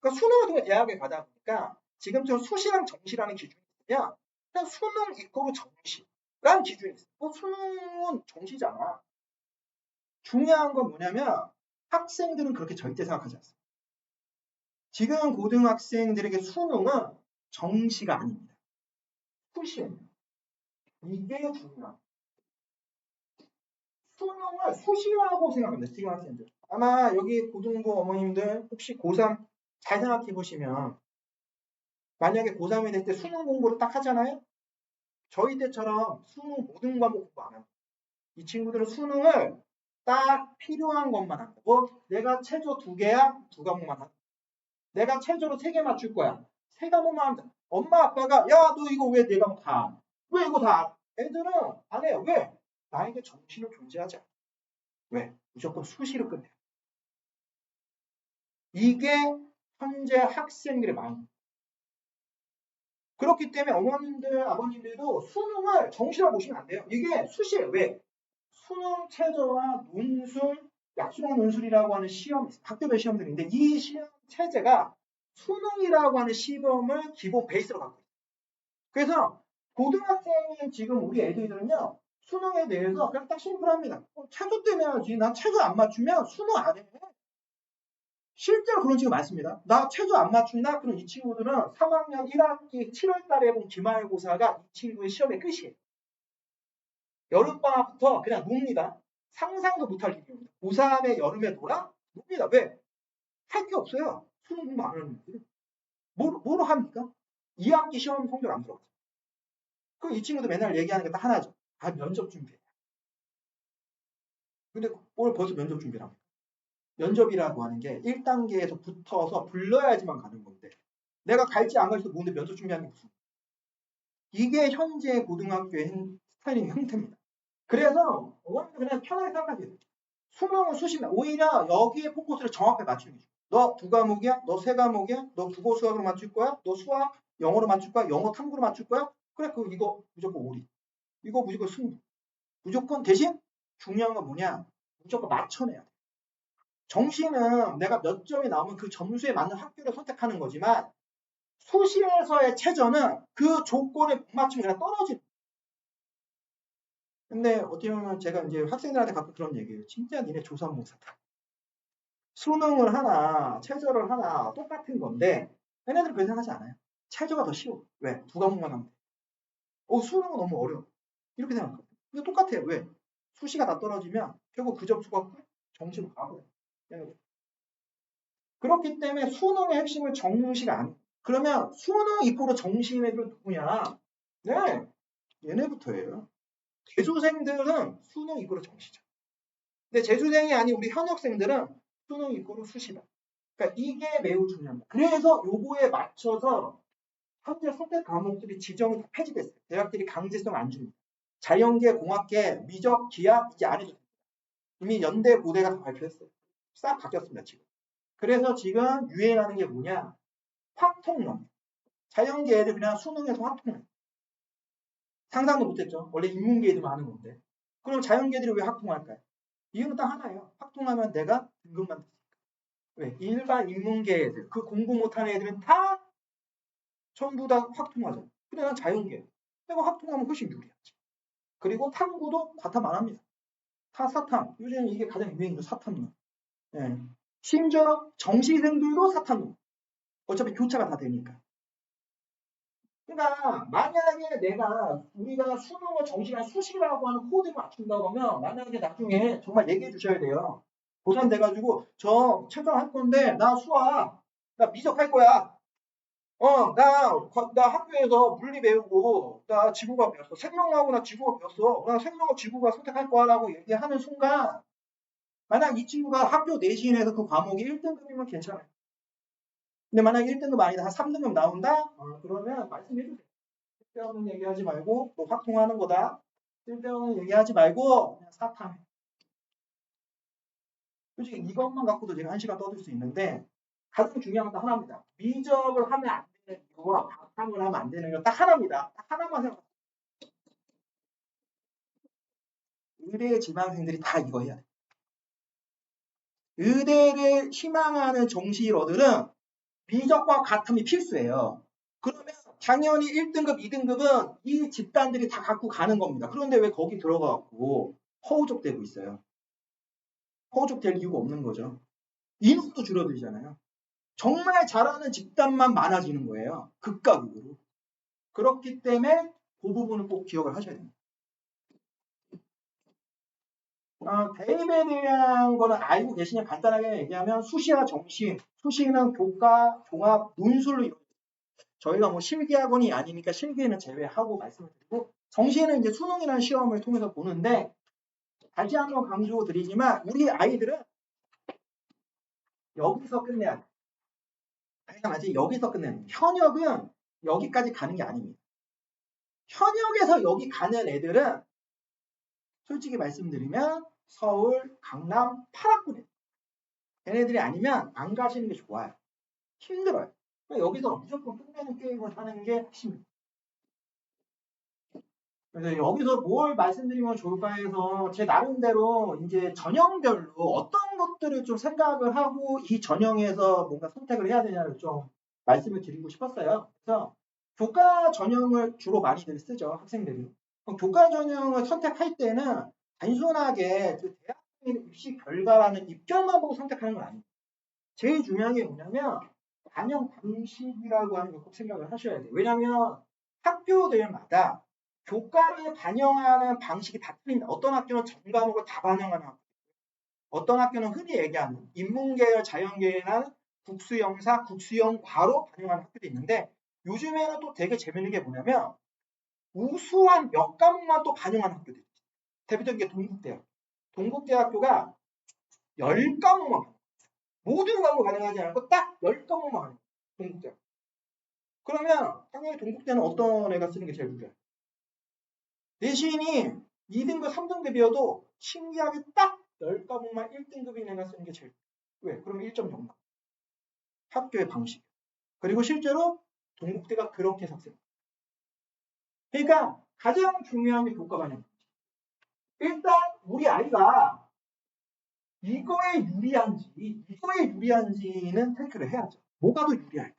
그러니까 수능을 통해 대학에 가다 보니까 지금처럼 수시랑 정시라는 기준이 있으면 그냥 수능 이꼬르 정시라는 기준이 있어요. 수능은 정시잖아. 중요한 건 뭐냐면 학생들은 그렇게 절대 생각하지 않습니다. 지금 고등학생들에게 수능은 정시가 아닙니다. 수시입니다. 이게 중요합니다. 수능을 수시라고 생각합니다. 지금 학생들. 아마 여기 고등부 어머님들 혹시 고3 잘 생각해 보시면 만약에 고3이 될 때 수능 공부를 딱 하잖아요. 저희 때처럼 수능 모든 과목 공부 안 합니다. 이 친구들은 수능을 딱 필요한 것만 한다. 뭐 내가 최저 2개야 2과목만 한다. 내가 최저로 3개 맞출 거야. 3과목만 한다. 엄마 아빠가 야 너 이거 왜 4과목 다? 왜 이거 다? 애들은 안 해요. 왜? 나에게 정신은 존재하지 않아. 왜? 무조건 수시로 끝내. 이게 현재 학생들의 마음. 그렇기 때문에 어머님들, 아버님들도 수능을 정시라고 보시면 안 돼요. 이게 수시예요. 왜? 수능 최저와 논술, 약수량 논술이라고 하는 시험, 학교별 시험들인데 이 시험 체제가 수능이라고 하는 시범을 기본 베이스로 갖고 있어요. 그래서 고등학생인 지금 우리 애들은요. 수능에 대해서 그냥 딱 심플합니다. 최저 때 내야지. 나 최저 안 맞추면 수능 안 해. 실제로 그런 친구 많습니다. 나 최저 안 맞춘다? 그럼 이 친구들은 3학년 1학기 7월 달에 본 기말고사가 이 친구의 시험의 끝이에요. 여름방학부터 그냥 놉니다. 상상도 못할 일입니다. 고3의 여름에 놀아? 놉니다. 왜? 할 게 없어요. 수능 공부 안 하는 애들은. 뭐로 합니까? 2학기 시험 성적 안 들어갔어. 그럼 이 친구도 맨날 얘기하는 게 딱 하나죠. 아, 면접 준비해. 근데 뭘 벌써 면접 준비를 합니까? 면접이라고 하는 게 1단계에서 붙어서 불러야지만 가는 건데 내가 갈지 안 갈지도 모르는데 면접 준비하는 게 무슨 이게 현재 고등학교의 스타일링 형태입니다. 그래서 어머님도 그냥 편하게 생각하세요. 수능은 수시면 오히려 여기에 포커스를 정확하게 맞추는 거죠. 너 2과목이야? 너 3과목이야? 너 국어 수학으로 맞출 거야? 너 수학 영어로 맞출 거야? 영어 탐구로 맞출 거야? 그래 이거 무조건 오리. 이거 무조건 승부. 무조건 대신 중요한 건 뭐냐? 무조건 맞춰내야 돼. 정시는 내가 몇 점이 나오면 그 점수에 맞는 학교를 선택하는 거지만 수시에서의 최저는 그 조건에 못 맞추면 그냥 떨어지는. 근데 어떻게 보면 제가 이제 학생들한테 가끔 그런 얘기해요. 진짜 니네 조선모사다. 수능을 하나, 최저를 하나 똑같은 건데 얘네들은 그렇게 생각하지 않아요. 최저가 더 쉬워. 왜? 2과목만 하면 돼. 수능은 너무 어려워. 이렇게 생각하거든요. 근데 똑같아요. 왜? 수시가 다 떨어지면 결국 그 점수가 정시로 가버려요. 그렇기 때문에 수능의 핵심은 정시가 아니에요. 그러면 수능 이코로 정시인 애들은 누구냐? 네, 얘네부터예요. 재수생들은 수능 이코로 정시죠. 근데 재수생이 아닌 우리 현역생들은 수능 이코로 수시다. 그러니까 이게 매우 중요합니다. 그래서 요거에 맞춰서 현재 선택 과목들이 지정이 다 폐지됐어요. 대학들이 강제성 안 줍니다. 자연계, 공학계, 미적, 기하 이제 안 해도 됩니다. 이미 연대, 고대가 다 발표했어요. 싹 바뀌었습니다, 지금. 그래서 지금 유행하는 게 뭐냐? 확통론. 자연계 애들 그냥 수능에서 확통론. 상상도 못했죠. 원래 인문계 애들만 하는 건데. 그럼 자연계들이 왜 확통할까요? 이유는 딱 하나예요. 확통하면 내가 등급만 됐으니까. 왜? 일반 인문계 애들, 그 공부 못하는 애들은 다 전부 다 확통하잖아. 근데 난 자연계. 내가 확통하면 훨씬 유리하지. 그리고 탐구도 과탐 안 합니다. 다 사탐. 요즘 이게 가장 유행이죠. 사탐론. 예. 심지어 정시생들도 사탐론. 어차피 교차가 다 되니까. 그러니까 만약에 우리가 수능을 정시간 수시라고 하는 코드를 맞춘다고 하면 만약에 나중에 정말 얘기해 주셔야 돼요. 고3 돼가지고 저 최종할 건데 나 수학 나 미적할 거야. 나 학교에서 물리 배우고 나 지구과학 배웠어. 생명하고 나 지구과학 배웠어. 나 생명하고 지구과학 선택할 거야라고 얘기하는 순간 만약 이 친구가 학교 내신에서 그 과목이 1등급이면 괜찮아요. 근데 만약 1등급 아니다 한 3등급 나온다? 그러면 말씀해 주세요. 쓸데없는 얘기하지 말고 뭐 확통하는 거다. 쓸데없는 얘기하지 말고 그냥 사탐해. 솔직히 이것만 갖고도 제가 1시간 떠들 수 있는데 가장 중요한 건 하나입니다. 미적을 하면 안 되는 이유와 과탐을 하면 안 되는 건 딱 하나입니다. 딱 하나만 생각하세요. 의대 지망생들이 다 이거 해야 돼. 의대를 희망하는 정시러들은 미적과 과탐이 필수예요. 그러면 당연히 1등급, 2등급은 이 집단들이 다 갖고 가는 겁니다. 그런데 왜 거기 들어가고 허우적대고 있어요? 허우적될 이유가 없는 거죠. 인원도 줄어들잖아요. 정말 잘하는 집단만 많아지는 거예요. 극과 극으로. 그렇기 때문에 그 부분은 꼭 기억을 하셔야 됩니다. 대입에 대한 거는 알고 계시냐 간단하게 얘기하면 수시와 정시, 수시는 교과, 종합, 논술로 이루어져요. 저희가 뭐 실기학원이 아니니까 실기에는 제외하고 말씀을 드리고 정시에는 이제 수능이라는 시험을 통해서 보는데 다시 한번 강조드리지만 우리 아이들은 여기서 끝내야 돼. 당연하지 여기서 끝내는 현역은 여기까지 가는 게 아닙니다. 현역에서 여기 가는 애들은 솔직히 말씀드리면 서울, 강남, 8학군에 걔네들이 아니면 안 가시는 게 좋아요. 힘들어요. 여기서 무조건 끝내는 게임을 하는 게 핵심입니다. 그래서 여기서 뭘 말씀드리면 좋을까 해서 제 나름대로 이제 전형별로 어떤 것들을 좀 생각을 하고 이 전형에서 뭔가 선택을 해야 되냐를 좀 말씀을 드리고 싶었어요. 그래서 교과 전형을 주로 많이들 쓰죠, 학생들이. 그럼 교과 전형을 선택할 때는 단순하게 그 대학생 입시 결과라는 입결만 보고 선택하는 건 아닙니다. 제일 중요한 게 뭐냐면 반영 방식이라고 하는 걸 꼭 생각을 하셔야 돼요. 왜냐하면 학교들마다 교과를 반영하는 방식이 다 틀린다. 어떤 학교는 전 과목을 다 반영하는 학교, 어떤 학교는 흔히 얘기하는 인문계열, 자연계열이나 국수영사, 국수영과로 반영하는 학교도 있는데 요즘에는 또 되게 재밌는 게 뭐냐면 우수한 몇 과목만 또 반영하는 학교들이 있어요. 대표적인 게 동국대학교. 동국대학교가 10과목만 모든 과목을 반영하지 않고 딱 10과목만 반영. 동국대학교. 그러면 당연히 동국대는 어떤 애가 쓰는 게 제일 유리해요? 내신이 2등급, 3등급이어도 신기하게 딱 10과목만 1등급인 애가 쓰는 게 제일 왜? 그러면 1.0. 학교의 방식. 그리고 실제로 동국대가 그렇게 삭제합니다. 그러니까 가장 중요한 게 교과 반영. 일단 우리 아이가 이거에 유리한지는 체크를 해야죠. 뭐가 더 유리할까?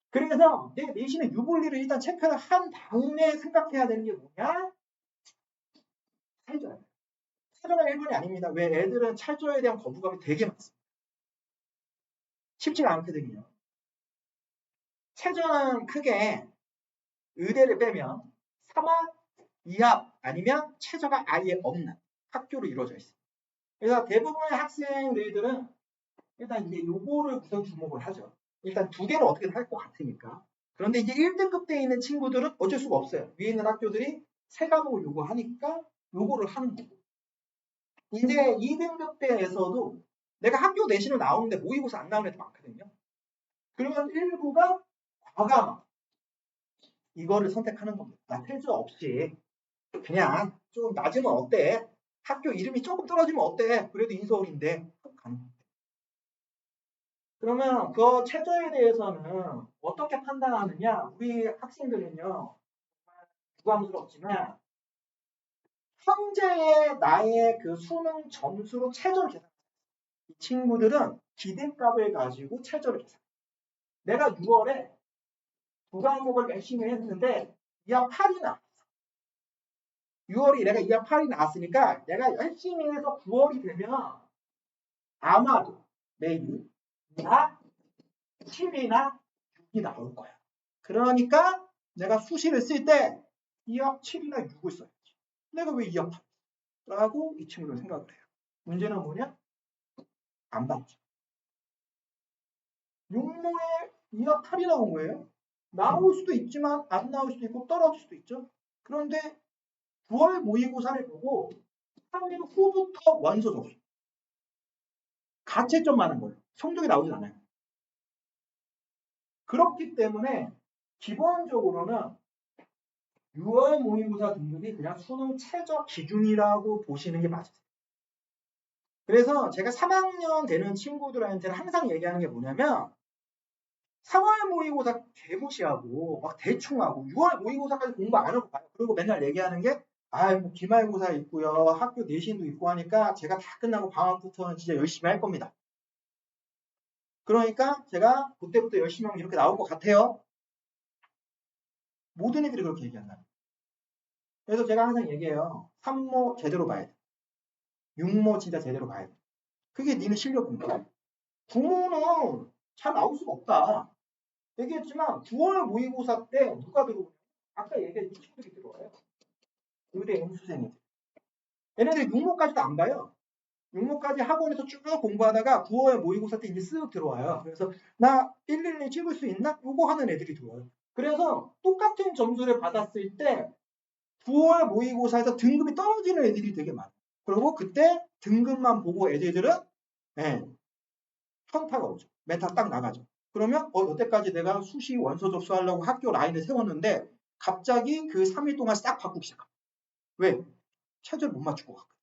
그래서 내 내신의 유불리를 일단 체크를 한 다음에 생각해야 되는 게 뭐냐? 최저예요. 최저가 1번이 아닙니다. 왜? 애들은 최저에 대한 거부감이 되게 많습니다. 쉽지가 않거든요. 최저는 크게 의대를 빼면 3합, 2합 아니면 최저가 아예 없는 학교로 이루어져 있습니다. 그래서 대부분의 학생들은 일단 이제 요거를 우선 주목을 하죠. 일단 두 개는 어떻게든 할 것 같으니까. 그런데 이제 1등급 대에 있는 친구들은 어쩔 수가 없어요. 위에 있는 학교들이 세 과목을 요구하니까 요거를 하는 거고. 이제 2등급 대에서도 내가 학교 내신을 나오는데 모의고사 안 나오는 애들 많거든요. 그러면 일부가 과감하게 이거를 선택하는 겁니다. 나 필수 없이 그냥 좀 낮으면 어때? 학교 이름이 조금 떨어지면 어때? 그래도 인서울인데 꼭 가는 겁니다. 그러면 그 최저에 대해서는 어떻게 판단하느냐? 우리 학생들은요, 부담스럽지만 현재의 나의 그 수능 점수로 최저를 계산해요. 이 친구들은 기대값을 가지고 최저를 계산해요. 내가 6월에 두 과목을 열심히 했는데 2학 8이 나왔어. 6월이 내가 2학 8이 나왔으니까 내가 열심히 해서 9월이 되면 아마도 내일 2학 7이나 6이 나올 거야. 그러니까 내가 수시를 쓸 때 2학 7이나 6을 써야지. 내가 왜 2학 8? 라고 이 친구는 생각을 해요. 문제는 뭐냐? 안 받죠. 6모에 2학 8이 나온 거예요. 나올 수도 있지만 안 나올 수도 있고 떨어질 수도 있죠. 그런데 9월 모의고사를 보고 3일 후부터 원서 접수. 가채점 많은 거예요. 성적이 나오진 않아요. 그렇기 때문에 기본적으로는 6월 모의고사 등급이 그냥 수능 최저 기준이라고 보시는 게 맞아요. 그래서 제가 3학년 되는 친구들한테는 항상 얘기하는 게 뭐냐면 3월 모의고사 개무시하고 막 대충하고 6월 모의고사까지 공부 안 하고 가요. 그리고 맨날 얘기하는 게 뭐 기말고사 있고요. 학교 내신도 있고 하니까 제가 다 끝나고 방학부터는 진짜 열심히 할 겁니다. 그러니까 제가 그때부터 열심히 하면 이렇게 나올 것 같아요. 모든 애들이 그렇게 얘기한다. 그래서 제가 항상 얘기해요. 3모 제대로 봐야 돼. 6모 진짜 제대로 봐야 돼. 그게 니는 실력인 거야. 9모는 잘 나올 수가 없다. 얘기했지만 9월 모의고사 때 누가 들어오냐? 아까 얘기한 이 친구들이 들어와요. 의대 응수생이들. 얘네들이 6모까지도 안 봐요. 6모까지 학원에서 쭉 공부하다가 9월 모의고사 때 이제 쓱 들어와요. 그래서 나 112 찍을 수 있나? 요거 하는 애들이 들어와요. 그래서 똑같은 점수를 받았을 때 9월 모의고사에서 등급이 떨어지는 애들이 되게 많아요. 그리고 그때 등급만 보고 애들은 예, 현타가 오죠. 멘탈 딱 나가죠. 그러면 여태까지 내가 수시 원서 접수하려고 학교 라인을 세웠는데 갑자기 그 3일 동안 싹 바꾸기 시작합니다. 왜? 체제를 못 맞추고 갔거든.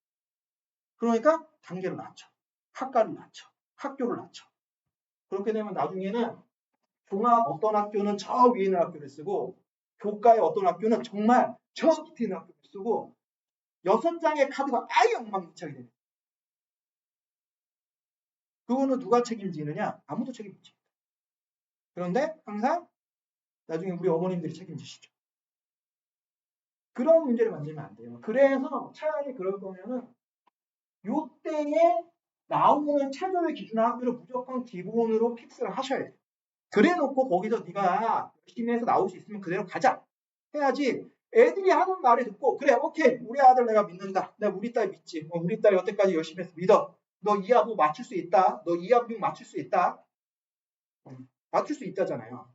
그러니까 단계를 낮춰. 학과를 낮춰. 학교를 낮춰. 그렇게 되면 나중에는 종합 어떤 학교는 저 위에 있는 학교를 쓰고 교과의 어떤 학교는 정말 저 밑에 있는 학교를 쓰고 6장의 카드가 아예 엉망진창이 됩니다. 그거는 누가 책임지느냐? 아무도 책임지지. 그런데 항상 나중에 우리 어머님들이 책임지시죠. 그런 문제를 만들면 안 돼요. 그래서 차라리 그럴 거면은 요때에 나오는 최저의 기준 학교를 무조건 기본으로 픽스를 하셔야 돼요. 그래 놓고 거기서 네가 열심히 해서 나올 수 있으면 그대로 가자 해야지. 애들이 하는 말을 듣고 그래 오케이 우리 아들 내가 믿는다. 내가 우리 딸 믿지. 우리 딸이 여태까지 열심히 해서 믿어. 너 이하부 맞출 수 있다. 너 이하부 6 맞출 수 있다. 맞출 수 있다잖아요.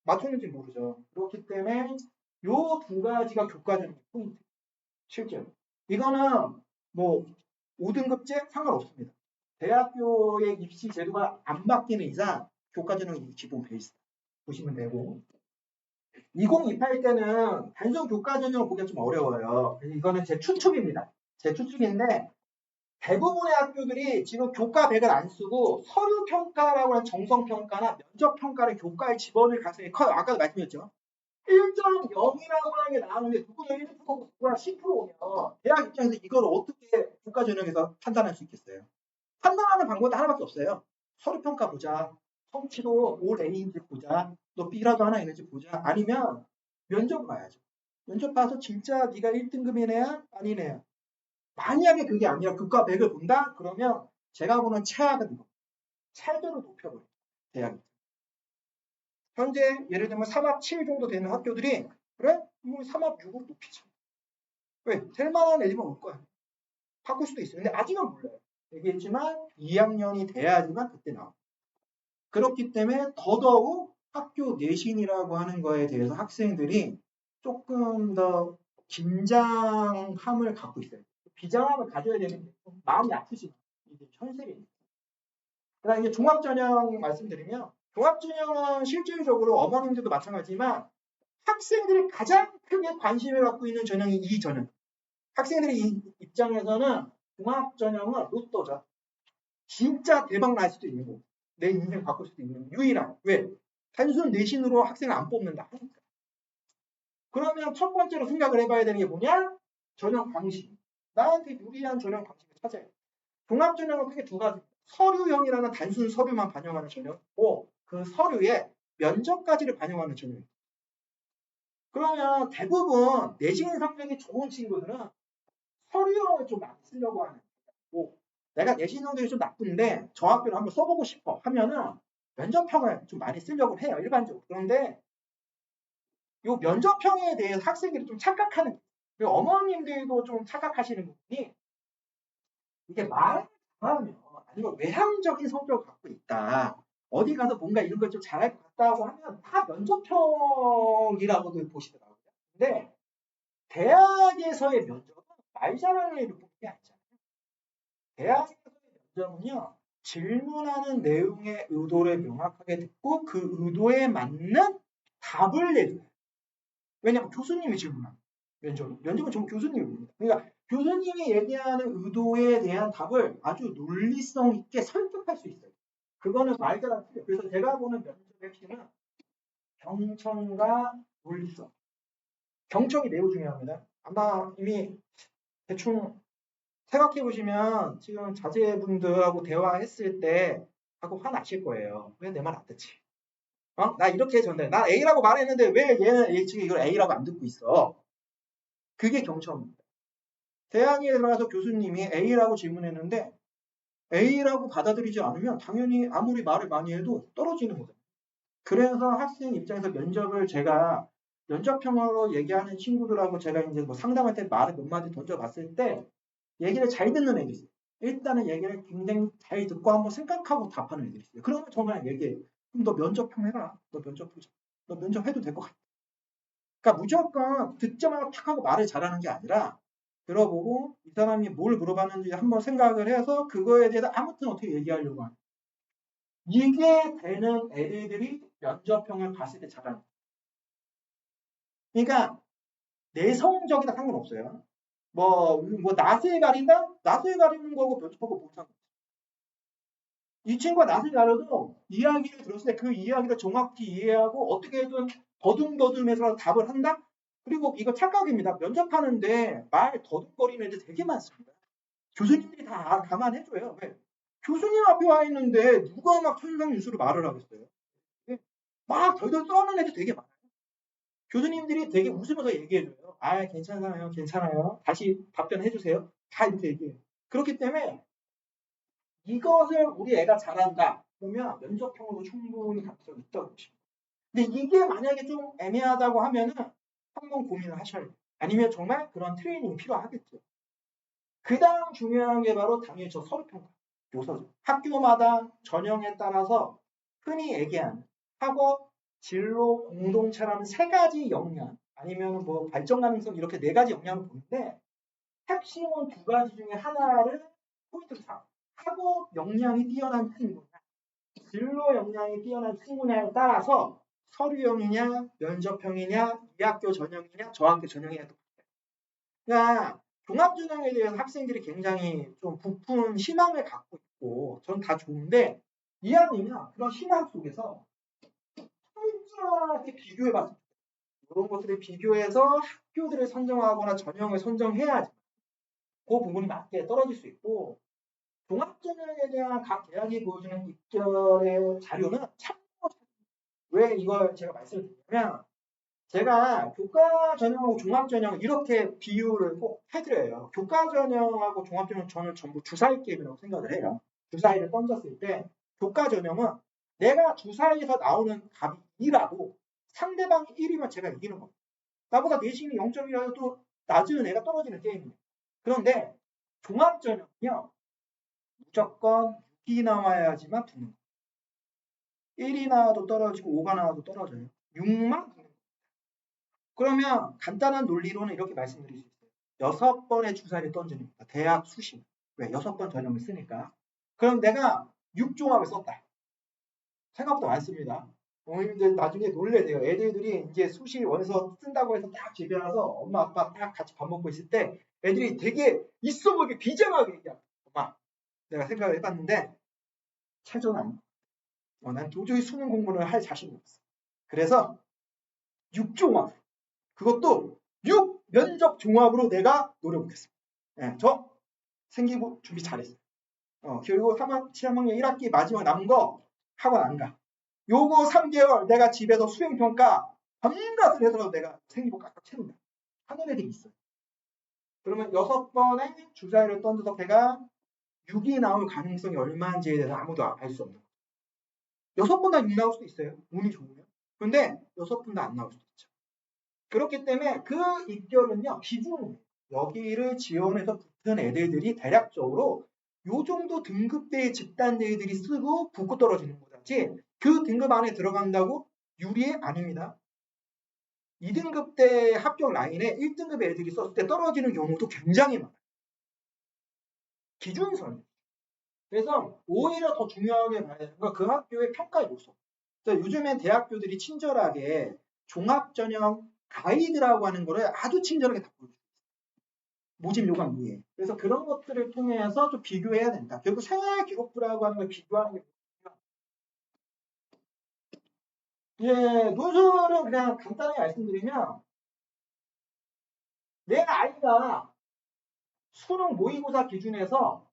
맞췄는지 모르죠. 그렇기 때문에 요 두 가지가 교과적인 포인트. 실제로. 이거는 뭐 5등급제 상관없습니다. 대학교의 입시 제도가 안 바뀌는 이상 교과전형이 기본 베이스 보시면 되고 2028 때는 단순 교과전형을 보기가 좀 어려워요. 이거는 제 추측입니다. 제 추측인데 대부분의 학교들이 지금 교과 100을 안 쓰고 서류 평가라고 하는 정성 평가나 면접 평가를 교과에 집어넣을 가능성이 커요. 아까도 말씀드렸죠. 1.0이라고 하는 게 나오는데 누구는 1%, 누구는 10%면 대학 입장에서 이걸 어떻게 교과 전형에서 판단할 수 있겠어요? 판단하는 방법은 하나밖에 없어요. 서류 평가 보자. 성취도 올 A인지 보자. 너 B라도 하나 있는지 보자. 아니면 면접 봐야죠. 면접 봐서 진짜 네가 1등급인 애야? 아닌 애야? 만약에 그게 아니라 교과 100을 본다? 그러면 제가 보는 최악은 이거. 찰도를 높여버려요. 대학이. 현재 예를 들면 3합 7 정도 되는 학교들이 그래? 뭐 3합 6으로 높이자. 왜? 될 만한 애들만 올 거야. 바꿀 수도 있어요. 근데 아직은 몰라요. 얘기했지만 2학년이 돼야지만 그때 나와. 그렇기 때문에 더더욱 학교 내신이라고 하는 거에 대해서 학생들이 조금 더 긴장함을 갖고 있어요. 비장함을 가져야 되는데 마음이 아프지. 이게 현실이니까. 그다음 이제 종합전형 말씀드리면 종합전형은 실질적으로 어머님들도 마찬가지지만 학생들이 가장 크게 관심을 갖고 있는 전형이 이 전형. 학생들의 입장에서는 종합전형은 로또죠. 진짜 대박 날 수도 있는 거고 내 인생 바꿀 수도 있는 유일한. 왜? 단순 내신으로 학생을 안 뽑는다. 그러면 첫 번째로 생각을 해봐야 되는 게 뭐냐? 전형 방식. 나한테 유리한 전형 방식을 찾아야 돼. 종합전형은 크게 두 가지. 서류형이라는 단순 서류만 반영하는 전형이고 그 서류에 면접까지를 반영하는 전형이에요. 그러면 대부분 내신 성적이 좋은 친구들은 서류형을 좀 많이 쓰려고 하는 거고 내가 내신 성적이 좀 나쁜데 저 학교를 한번 써보고 싶어 하면은 면접형을 좀 많이 쓰려고 해요. 일반적으로. 그런데 이 면접형에 대해서 학생들이 좀 착각하는 그리고 어머님들도 좀 착각하시는 부분이 이게 말을 잘하면 아니면 외향적인 성격을 갖고 있다. 어디 가서 뭔가 이런 걸 좀 잘할 것 같다고 하면 다 면접형이라고도 보시더라고요. 근데 대학에서의 면접은 말 잘하는 애를 뽑는 게 아니잖아요. 대학에서의 면접은요. 질문하는 내용의 의도를 명확하게 듣고 그 의도에 맞는 답을 내줘요. 왜냐하면 교수님이 질문합니다. 면접은 전부 교수님이 봅니다. 그러니까 교수님이 얘기하는 의도에 대한 답을 아주 논리성 있게 설득할 수 있어요. 그거는 말 그대로 틀려요. 그래서 제가 보는 면접의 핵심은 경청과 논리성. 경청이 매우 중요합니다. 아마 이미 대충 생각해 보시면 지금 자제분들하고 대화했을 때 하고 화나실 거예요. 왜 내 말 안 듣지? 나 이렇게 전달해. 나 A라고 말했는데 왜 얘는 지금 이걸 A라고 안 듣고 있어? 그게 경청입니다. 대학에 들어가서 교수님이 A라고 질문했는데 A라고 받아들이지 않으면 당연히 아무리 말을 많이 해도 떨어지는 거죠. 그래서 학생 입장에서 면접을 제가 면접형으로 얘기하는 친구들하고 제가 이제 뭐 상담할 때 말을 몇 마디 던져봤을 때 얘기를 잘 듣는 애들이 있어요. 일단은 얘기를 굉장히 잘 듣고 한번 생각하고 답하는 애들이 있어요. 그러면 정말 얘기해. 그럼 너 면접형 해라. 너 면접 보자. 너 면접해도 될 것 같아. 그러니까 무조건 듣자마자 탁 하고 말을 잘하는 게 아니라 들어보고 이 사람이 뭘 물어봤는지 한번 생각을 해서 그거에 대해서 아무튼 어떻게 얘기하려고 하는. 이게 되는 애들이 면접형을 봤을 때 잘하는. 그러니까 내성적이다 상관없어요. 뭐 낯을 가린다? 낯을 가리는 거고 면접하고 못 상관. 이 친구가 낯을 가려도 이야기를 들었을 때 그 이야기를 정확히 이해하고 어떻게든 더듬더듬해서 답을 한다? 그리고 이거 착각입니다. 면접하는데 말 더듬거리는 애들 되게 많습니다. 교수님들이 다 감안해줘요. 왜? 교수님 앞에 와 있는데 누가 막 천상뉴스로 말을 하겠어요? 막 덜덜 떠는 애들 되게 많아요. 교수님들이 되게 웃으면서 얘기해줘요. 아, 괜찮아요, 괜찮아요. 다시 답변해주세요. 다 이렇게 얘기해요. 그렇기 때문에 이것을 우리 애가 잘한다. 그러면 면접형으로 충분히 가능성이 있다고 보시면. 근데 이게 만약에 좀 애매하다고 하면은 한번 고민을 하셔야 돼요. 아니면 정말 그런 트레이닝이 필요하겠죠. 그 다음 중요한 게 바로 당연히 저 서류평가. 요소죠. 학교마다 전형에 따라서 흔히 얘기하는 학업, 진로, 공동체라는 세 가지 역량, 아니면 뭐 발전 가능성 이렇게 네 가지 역량을 보는데 핵심은 두 가지 중에 하나를 포인트로 잡아요. 학업 역량이 뛰어난 친구냐, 진로 역량이 뛰어난 친구냐에 따라서 서류형이냐, 면접형이냐, 이 학교 전형이냐, 저 학교 전형이냐. 그러니까 종합전형에 대해서 학생들이 굉장히 좀 부푼 희망을 갖고 있고 전 다 좋은데 이왕이면 그런 희망 속에서 성적에 비교해봤을 때 이런 것들을 비교해서 학교들을 선정하거나 전형을 선정해야지 그 부분이 맞게 떨어질 수 있고 종합전형에 대한 각 대학이 보여주는 입결의 자료는 참고 왜 이걸 제가 말씀을 드리냐면 제가 교과 전형하고 종합 전형 이렇게 비유를 꼭 해드려요. 교과 전형하고 종합 전형 저는 전부 주사위 게임이라고 생각을 해요. 주사위를 던졌을 때 교과 전형은 내가 주사위에서 나오는 값이 2라도 상대방이 1이면 제가 이기는 겁니다. 나보다 내신이 0점이라도 낮은 애가 떨어지는 게임입니다. 그런데 종합 전형은요. 무조건 6이 나와야지만 붙는 거예요. 1이 나와도 떨어지고 5가 나와도 떨어져요. 6만 붙는 거예요. 그러면 간단한 논리로는 이렇게 말씀드릴 수 있어요. 6번의 주사위를 던지는 겁니다. 대학 수시. 왜? 6번 전형을 쓰니까. 그럼 내가 6종합을 썼다. 생각보다 많습니다. 이제 나중에 놀래세요. 애들이 이제 수시 원서 쓴다고 해서 딱 집에 와서 엄마 아빠 딱 같이 밥 먹고 있을 때 애들이 되게 있어 보이게 비장하게 얘기합니다. 엄마, 내가 생각을 해봤는데 최저는 아니야. 난 도저히 수능 공부를 할 자신이 없어. 그래서 6종합. 그것도 6 면접 종합으로 내가 노려보겠습니다. 네, 저 생기부 준비 잘했어요. 그리고 7학년 1학기 마지막 남은 거 학원 안 가. 요거 3개월 내가 집에서 수행평가 밤낮을 해서라도 내가 생기부 깍깍 채운다. 하는 애들이 있어요. 그러면 6번의 주사위를 던져서 걔가 6이 나올 가능성이 얼마인지에 대해서 아무도 알 수 없는 거예요. 6번 다 6 나올 수도 있어요. 운이 좋으면. 그런데 6번 다 안 나올 수도 있죠. 그렇기 때문에 그 입결은요, 기준, 여기를 지원해서 붙은 애들이 대략적으로 요 정도 등급대의 집단대들이 쓰고 붙고 떨어지는 거지 그 등급 안에 들어간다고 유리해? 아닙니다. 2등급대 합격 라인에 1등급 애들이 썼을 때 떨어지는 경우도 굉장히 많아요. 기준선. 그래서 오히려 더 중요하게 봐야 되는 건 그 학교의 평가 요소. 요즘엔 대학교들이 친절하게 종합전형 가이드라고 하는 거를 아주 친절하게 다 보여줘요. 모집 요강 이해. 그래서 그런 것들을 통해서 좀 비교해야 된다. 결국 생활 기록부라고 하는 걸 비교하는 게 예, 논술은 그냥 간단하게 말씀드리면 내 아이가 수능 모의고사 기준에서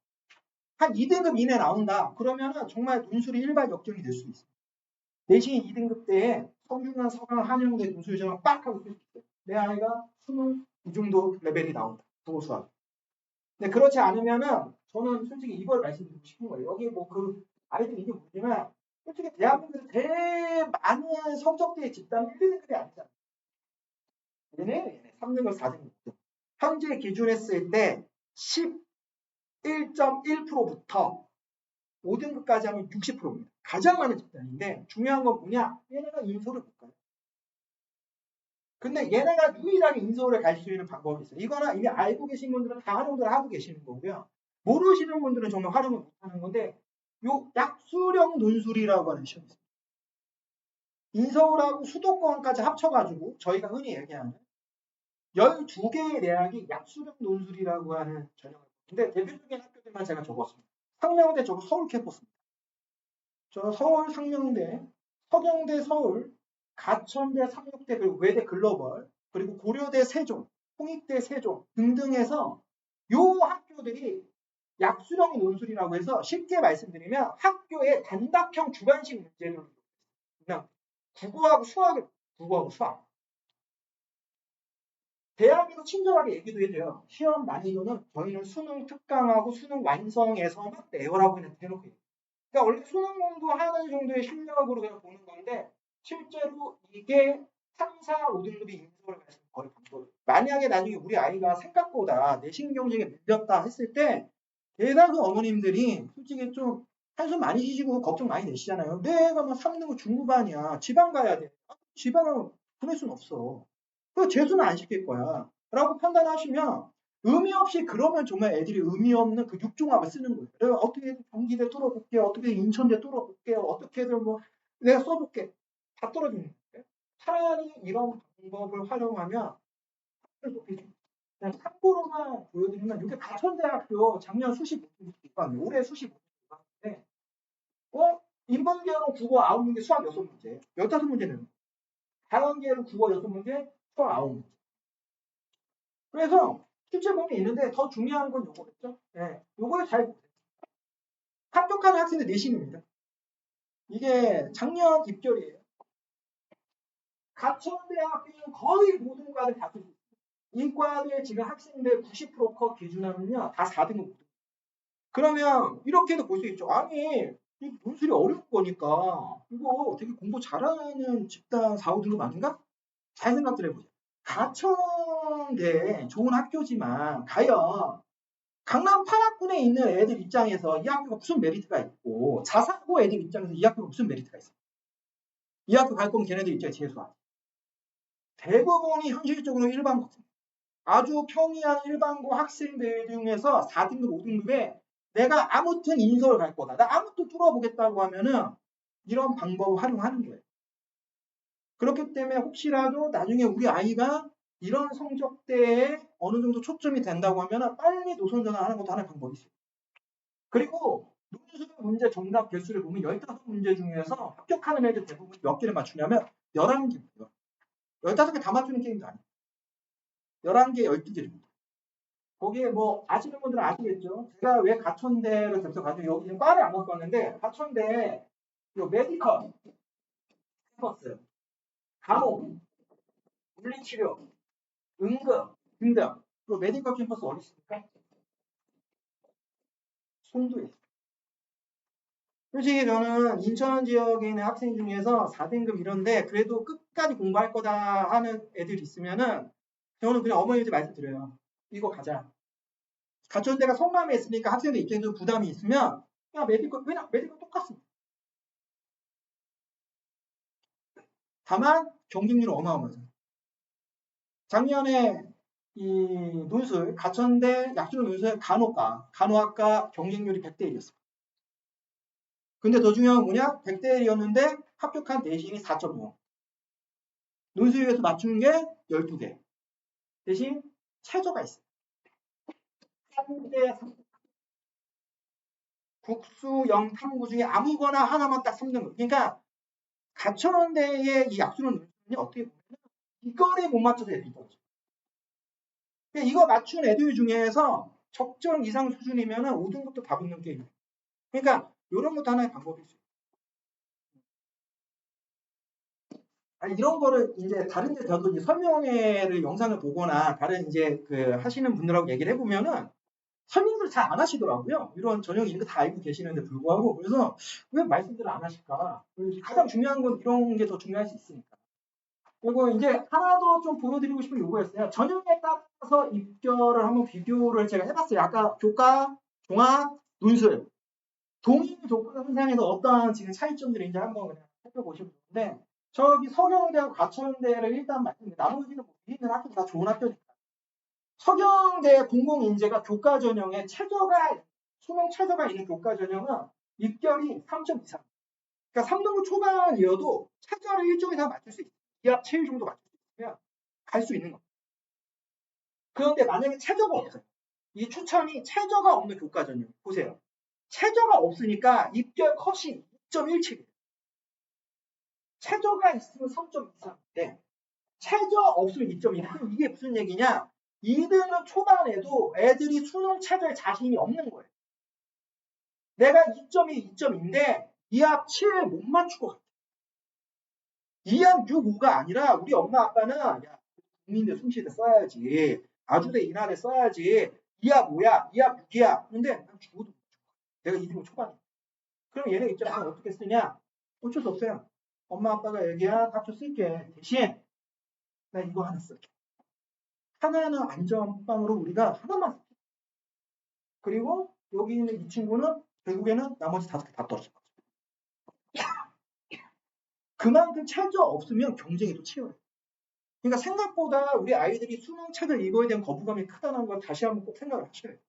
한 2등급 이내 나온다. 그러면은 정말 논술이 일발역전이 될 수 있어요. 내신 2등급 때에 성균관, 서강, 한영대 논술 전형 빡 하고 쓸 수 있어요. 내 아이가 수능 이 정도 레벨이 나온다. 국어 수학. 근데 그렇지 않으면은 저는 솔직히 이걸 말씀드리고 싶은 거예요. 여기 뭐 그 아이들 이게 뭐냐면 솔직히 대한민국에서 제일 많은 성적대의 집단은 1, 2등급이 아니잖아요. 얘네 3등급, 4등급. 현재 기준했을 때 11.1%부터 5등급까지 하면 60%입니다. 가장 많은 집단인데 중요한 건 뭐냐? 얘네가 인서를 못 가요. 근데 얘네가 유일하게 인서울에 갈 수 있는 방법이 있어요. 이거는 이미 알고 계신 분들은 다 활용을 하고 계시는 거고요. 모르시는 분들은 정말 활용을 못하는 건데 요 약수령 논술이라고 하는 시험이 있습니다. 인서울하고 수도권까지 합쳐가지고 저희가 흔히 얘기하는 12개의 대학이 약수령 논술이라고 하는 전형을 근데 대표적인 학교들만 제가 적었습니다. 상명대 저거 서울 캠퍼스입니다. 저 서울 상명대, 서경대 서울, 가천대 삼육대 그리고 외대 글로벌 그리고 고려대 세종, 홍익대 세종 등등해서 요 학교들이 약수령 논술이라고 해서 쉽게 말씀드리면 학교의 단답형 주관식 문제를 그냥 국어하고 수학 대학에서 친절하게 얘기도 해줘요. 시험 난이도는 저희는 수능 특강하고 수능 완성에서만 내요라고 그냥 대놓고 얘기해요. 그러니까 원래 수능 공부하는 정도의 실력으로 그냥 보는 건데 실제로 이게 3, 4, 5등급이 인서울 가서 거의 방법. 만약에 나중에 우리 아이가 생각보다 내신 경쟁에 밀렸다 했을 때 대다수 어머님들이 솔직히 좀 한숨 많이 쉬시고 걱정 많이 되시잖아요. 내가 막 3등급 중후반이야. 지방 가야 돼. 지방은 보낼 수는 없어. 그 재수는 안 시킬 거야. 라고 판단하시면 의미 없이 그러면 정말 애들이 의미 없는 그 육종합을 쓰는 거예요. 내가 어떻게든 경기대 뚫어볼게, 어떻게든 인천대 뚫어볼게, 어떻게든 뭐 내가 써볼게. 다 떨어지는 거예요. 차라리 이런 방법을 활용하면 그냥 참고로만 보여드리면 이게 가천대학교 작년 수시 모의고사 올해 수시 모의고사인데 인문계로 국어 9문제, 수학 6문제, 15문제는 다원계로 국어 6문제, 수학 9문제. 그래서 출제범위 있는데 더 중요한 건 요거겠죠. 네, 요걸 잘 보세요. 합격하는 학생들 내신입니다. 이게 작년 입결이에요. 가천대학교는 거의 모든 과를 다 쓰고 있어요. 이 과를 지금 학생들 90% 기준하면요. 다 4등급. 그러면 이렇게도 볼 수 있죠. 아니 이 논술이 어려운 거니까 이거 되게 공부 잘하는 집단 4, 5등급 아닌가? 잘 생각들 해보세요. 가천대 좋은 학교지만 과연 강남 파락군에 있는 애들 입장에서 이 학교가 무슨 메리트가 있고 자사고 애들 입장에서 이 학교가 무슨 메리트가 있어? 이 학교 갈 거면 걔네들 입장에 재수하지. 대부분이 현실적으로 일반고 아주 평이한 일반고 학생들 중에서 4등급, 5등급에 내가 아무튼 인서울 갈 거다. 나 아무튼 뚫어보겠다고 하면은 이런 방법을 활용하는 거예요. 그렇기 때문에 혹시라도 나중에 우리 아이가 이런 성적대에 어느 정도 초점이 된다고 하면 빨리 노선 전환하는 것도 하나의 방법이 있어요. 그리고 논술 문제 정답 개수를 보면 15문제 중에서 합격하는 애들 대부분 몇 개를 맞추냐면 11개입니다. 15개 다 맞추는 게임도 아니에요. 11개, 12개입니다. 거기에 뭐 아시는 분들은 아시겠죠? 제가 왜 가천대를 접속하죠? 여기 지금 과를 안 갖고 왔는데 가천대 요 메디컬 캠퍼스, 간호, 물리치료, 응급 등등 그 메디컬 캠퍼스 어디 있습니까? 송도에 있어요. 솔직히 저는 인천 지역에 있는 학생 중에서 4등급 이런데 그래도 끝까지 공부할 거다 하는 애들이 있으면은 저는 그냥 어머니한테 말씀드려요. 이거 가자. 가천대가 성남에 있으니까 학생들 입장에서 부담이 있으면 야 메디컬 왜냐 메디컬 똑같습니다. 다만 경쟁률은 어마어마하죠. 작년에 이 논술 가천대 약수능 논술 간호학과 경쟁률이 100대 1이었어요. 근데 더 중요한 건 뭐냐? 100대 1이었는데 합격한 내신이 4.5. 논술에서 맞춘 게 12개. 대신 최저가 있어요. 3대 3. 국수, 영, 탐구 중에 아무거나 하나만 딱 3등급. 그러니까 가천대의 이 약수능 논술이 어떻게 보면 이거를 못 맞춰서 애들이 떨어져. 이거 맞춘 애들 중에서 적정 이상 수준이면 5등급도 다 붙는 게임이에요. 그러니까 이런 것도 하나의 방법이 있어요. 아니, 이런 거를 이제 다른 데 저도 이제 설명회를 영상을 보거나 다른 이제 그 하시는 분들하고 얘기를 해보면은 설명을 잘 안 하시더라고요. 이런 전형이 이런 거 다 알고 계시는데 불구하고. 그래서 왜 말씀들을 안 하실까? 가장 중요한 건 이런 게 더 중요할 수 있으니까. 그리고 이제 하나 더 좀 보여드리고 싶은 요거였어요. 전형에 따라서 입결을 한번 비교를 제가 해봤어요. 아까 교과, 종합, 논술. 동일 교과 현상에서 어떠한 지금 차이점들이 이제 한번 그냥 살펴보시면 좋은데, 저기 서경대하고 가천대를 일단 말씀드립니다. 나머지는 뭐 위에 있는 학교 다 좋은 학교니까. 서경대 공공인재가 교과 전형에 수능 최저가 있는 교과 전형은 입결이 3점 이상. 그러니까 3등급 초반이어도 최저를 1점 이상 맞출 수 있어요. 2합 7 정도 맞출 수 있으면 갈 수 있는 겁니다. 그런데 만약에 최저가 없어요. 이 추천이 최저가 없는 교과 전형. 보세요. 최저가 없으니까 입결 컷이 2.17이에요. 최저가 있으면 3점 이상인데 최저 없으면 2.2. 그럼 이게 무슨 얘기냐? 2등급 초반에도 애들이 수능 최저에 자신이 없는 거예요. 내가 2.2, 2.2인데 2합 7 못 맞추고 갔다. 2합 6, 5가 아니라 우리 엄마 아빠는 야, 국민대 숭실대 써야지. 아주대 인하대 써야지. 2합 5야, 2합 6이야. 근데 난 죽어도 못 줘. 내가 2등급 초반이야. 그럼 얘네 입장에서 어떻게 쓰냐? 어쩔 수 없어요. 엄마 아빠가 얘기한 학교 쓸게. 대신 나 이거 하나 쓸게. 하나는 안전빵으로 우리가 하나만 쓸게. 그리고 여기 있는 이 친구는 결국에는 나머지 5개 다 떨어질 거죠. 그만큼 최저 없으면 경쟁이 또 치열해요. 그러니까 생각보다 우리 아이들이 수능 최저 이거에 대한 거부감이 크다는 걸 다시 한번 꼭 생각을 하셔야 돼요.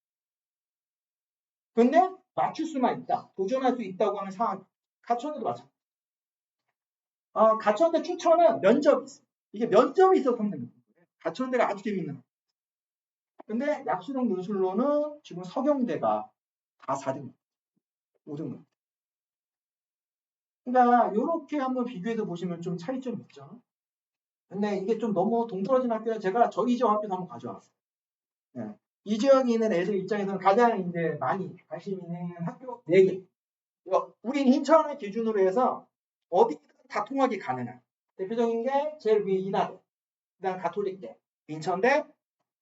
근데 맞출 수만 있다. 도전할 수 있다고 하는 상황. 가천대도 마찬가지. 가천대 추천은 면접이 있어요. 이게 면접이 있어서 하면 됩니다. 가천대가 아주 재밌는. 근데 약수능 논술로는 지금 서경대가 다 4등급, 5등급. 그러니까 이렇게 한번 비교해서 보시면 좀 차이점이 있죠. 근데 이게 좀 너무 동떨어진 학교라 제가 저희 지역 학교도 한번 가져왔어요. 네. 이 지역에 있는 애들 입장에서는 가장 이제 많이 관심 있는 학교 4개. 우리 인천을 기준으로 해서 어디든 다 통하기 가능한. 대표적인 게 제일 위에 인하대, 그다음 가톨릭대, 인천대.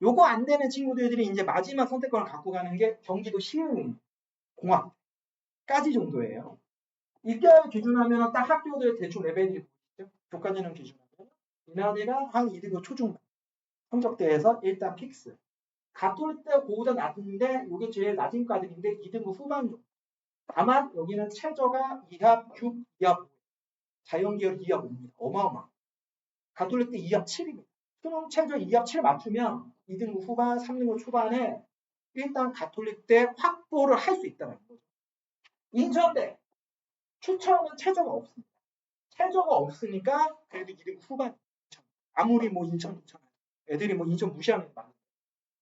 요거 안 되는 친구들이 이제 마지막 선택권을 갖고 가는 게 경기도 시흥 공학까지 정도예요. 입결 기준하면 딱 학교들 대충 레벨이 보이죠. 교과전형 기준하면 인하대가 한 2등급 초중반 성적대에서 일단 픽스. 가톨릭대 그보다 낮은데 이게 제일 낮은 과들인데 2등급 후반 정도. 다만 여기는 최저가 2합 6, 2합 5. 자연계열 2합 5입니다. 어마어마. 가톨릭대 2합 7입니다. 수능 최저 2합 7 맞추면 2등급 후반, 3등급 초반에 일단 가톨릭대 확보를 할 수 있다는 거죠. 인천대 추천은 최저가 없습니다. 최저가 없으니까 그래도 2등급 후반. 아무리 뭐 인천 애들이 뭐 인천 무시하는 게 많아요.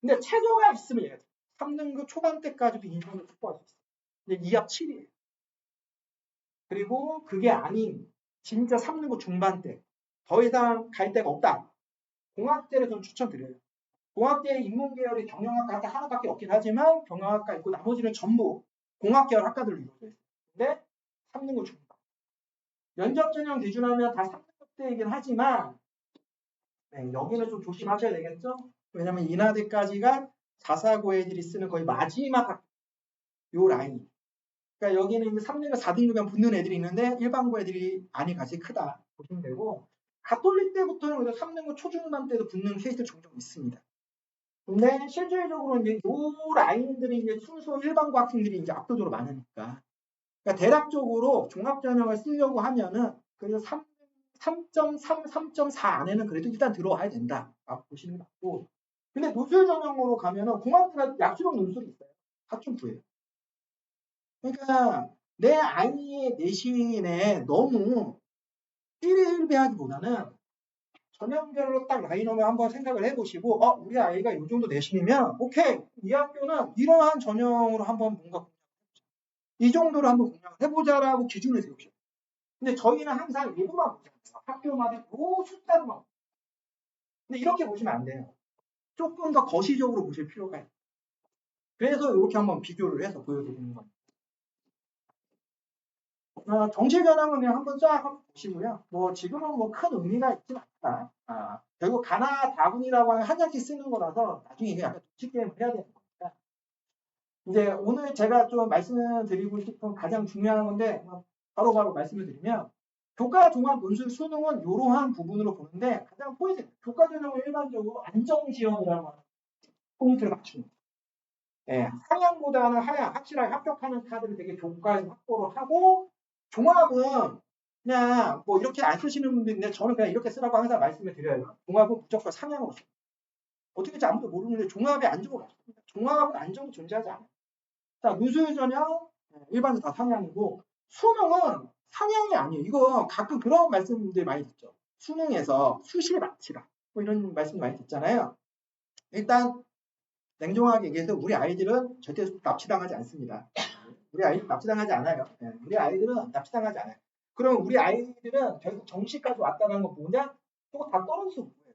근데 최저가 있으면 얘가 3등급 초반 때까지도 인천을 확보할 수 있어요. 근데 2합 7이에요. 그리고 그게 아닌 진짜 3등급 중반 때 더 이상 갈 데가 없다. 공학대를 좀 추천드려요. 공학대 인문계열이 경영학과 하나밖에 없긴 하지만 경영학과 있고 나머지는 전부 공학계열 학과들로 이루어져 있어요. 근데 3등급 중반. 면접 전형 기준하면 다 3등급대이긴 하지만 네, 여기는 좀 조심하셔야 되겠죠? 왜냐면 인하대까지가 449 애들이 쓰는 거의 마지막 요 라인. 그러니까 여기는 이제 3등급, 4등급에 붙는 애들이 있는데 일반고 애들이 많이 가지 크다 보시면 되고 가톨릭 때부터는 그래도 3등급 초중반 때도 붙는 케이스 종종 있습니다. 근데 실질적으로 이제 요 라인들이 이제 순수 일반고 학생들이 이제 압도적으로 많으니까. 그러니까 대략적으로 종합전형을 쓰려고 하면은 그래도 3.3, 3.4 안에는 그래도 일단 들어와야 된다. 보시는 게 맞고. 근데 논술 전형으로 가면은 공학대가 약수형 논술이 있어요. 학점부에. 그러니까 내 아이의 내신에 너무 일일비하기보다는 전형별로 딱 라인업을 한번 생각을 해보시고 우리 아이가 이 정도 내신이면 오케이 이 학교는 이러한 전형으로 한번 뭔가 이 정도로 한번 공략을 해보자라고 기준을 세우셔요. 근데 저희는 항상 요거만 보잖아요. 학교마다 요 숫자로만. 근데 이렇게 보시면 안 돼요. 조금 더 거시적으로 보실 필요가 있어요. 그래서 이렇게 한번 비교를 해서 보여드리는 겁니다. 정치 전형은 그냥 한번 쫙 한번 보시고요. 뭐 지금은 뭐 큰 의미가 있진 않다. 결국 가나 다분이라고 하는 한자씩 쓰는 거라서 나중에 이게 약간 도치 게임을 해야 되는 거니까. 이제 오늘 제가 좀 말씀드리고 싶은 가장 중요한 건데 바로바로 말씀을 드리면 교과 종합 논술 수능은 이러한 부분으로 보는데 가장 포인트 교과 전형은 일반적으로 안정지원이라고 하는 포인트를 맞추는 거예요. 예, 상향보다는 하향, 확실하게 합격하는 카드를 되게 교과에서 확보를 하고 종합은 그냥 뭐 이렇게 안 쓰시는 분도 있는데 저는 그냥 이렇게 쓰라고 항상 말씀을 드려요. 종합은 무조건 상향으로 써. 어떻게 될지 아무도 모르는데 종합의 안정은 없습니다. 종합은 안정이 존재하지 않아요. 자, 무술 전형 일반은 다 상향이고 수능은 상향이 아니에요. 이거 가끔 그런 말씀들 많이 듣죠. 수능에서 수시 마치라 뭐 이런 말씀 많이 듣잖아요. 일단 냉정하게 얘기해서 우리 아이들은 절대 납치당하지 않습니다. 우리 아이들 납치당하지 않아요. 네, 우리 아이들은 납치당하지 않아요. 그럼 우리 아이들은 결국 정시까지 왔다는 건 뭐냐? 그거 다 떨어져서 온 거예요.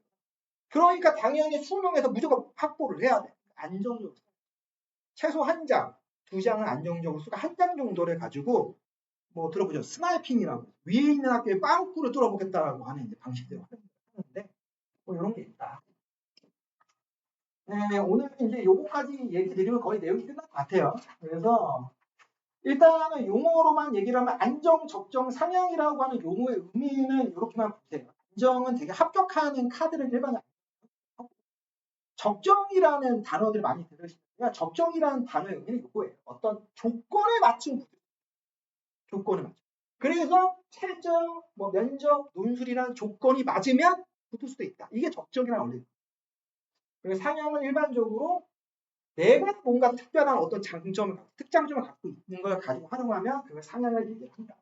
그러니까 당연히 수능에서 무조건 확보를 해야 돼. 안정적으로. 최소 한 장, 두 장은 안정적으로 쓰고 한 장 정도를 가지고 뭐 들어보죠. 스나이핑이라고. 위에 있는 학교에 빵꾸를 뚫어보겠다라고 하는 이제 방식대로 하는데 뭐 이런 게 있다. 네, 오늘 이제 요거까지 얘기 드리면 거의 내용이 끝날 것 같아요. 그래서 일단은 용어로만 얘기를 하면 안정, 적정, 상향이라고 하는 용어의 의미는 이렇게만 보세요. 안정은 되게 합격하는 카드를 일반적으로 하고 적정이라는 단어들 많이 들으시는데요. 적정이라는 단어의 의미는 이거예요. 어떤 조건에 맞춘 구조. 조건에 맞춘. 그래서 최저, 뭐 면접, 논술이라는 조건이 맞으면 붙을 수도 있다. 이게 적정이라는 원리입니다. 그리고 상향은 일반적으로 내가 뭔가 특별한 어떤 장점을, 특장점을 갖고 있는 걸 가지고 활용하면 그걸 상향을 얘기를 한다.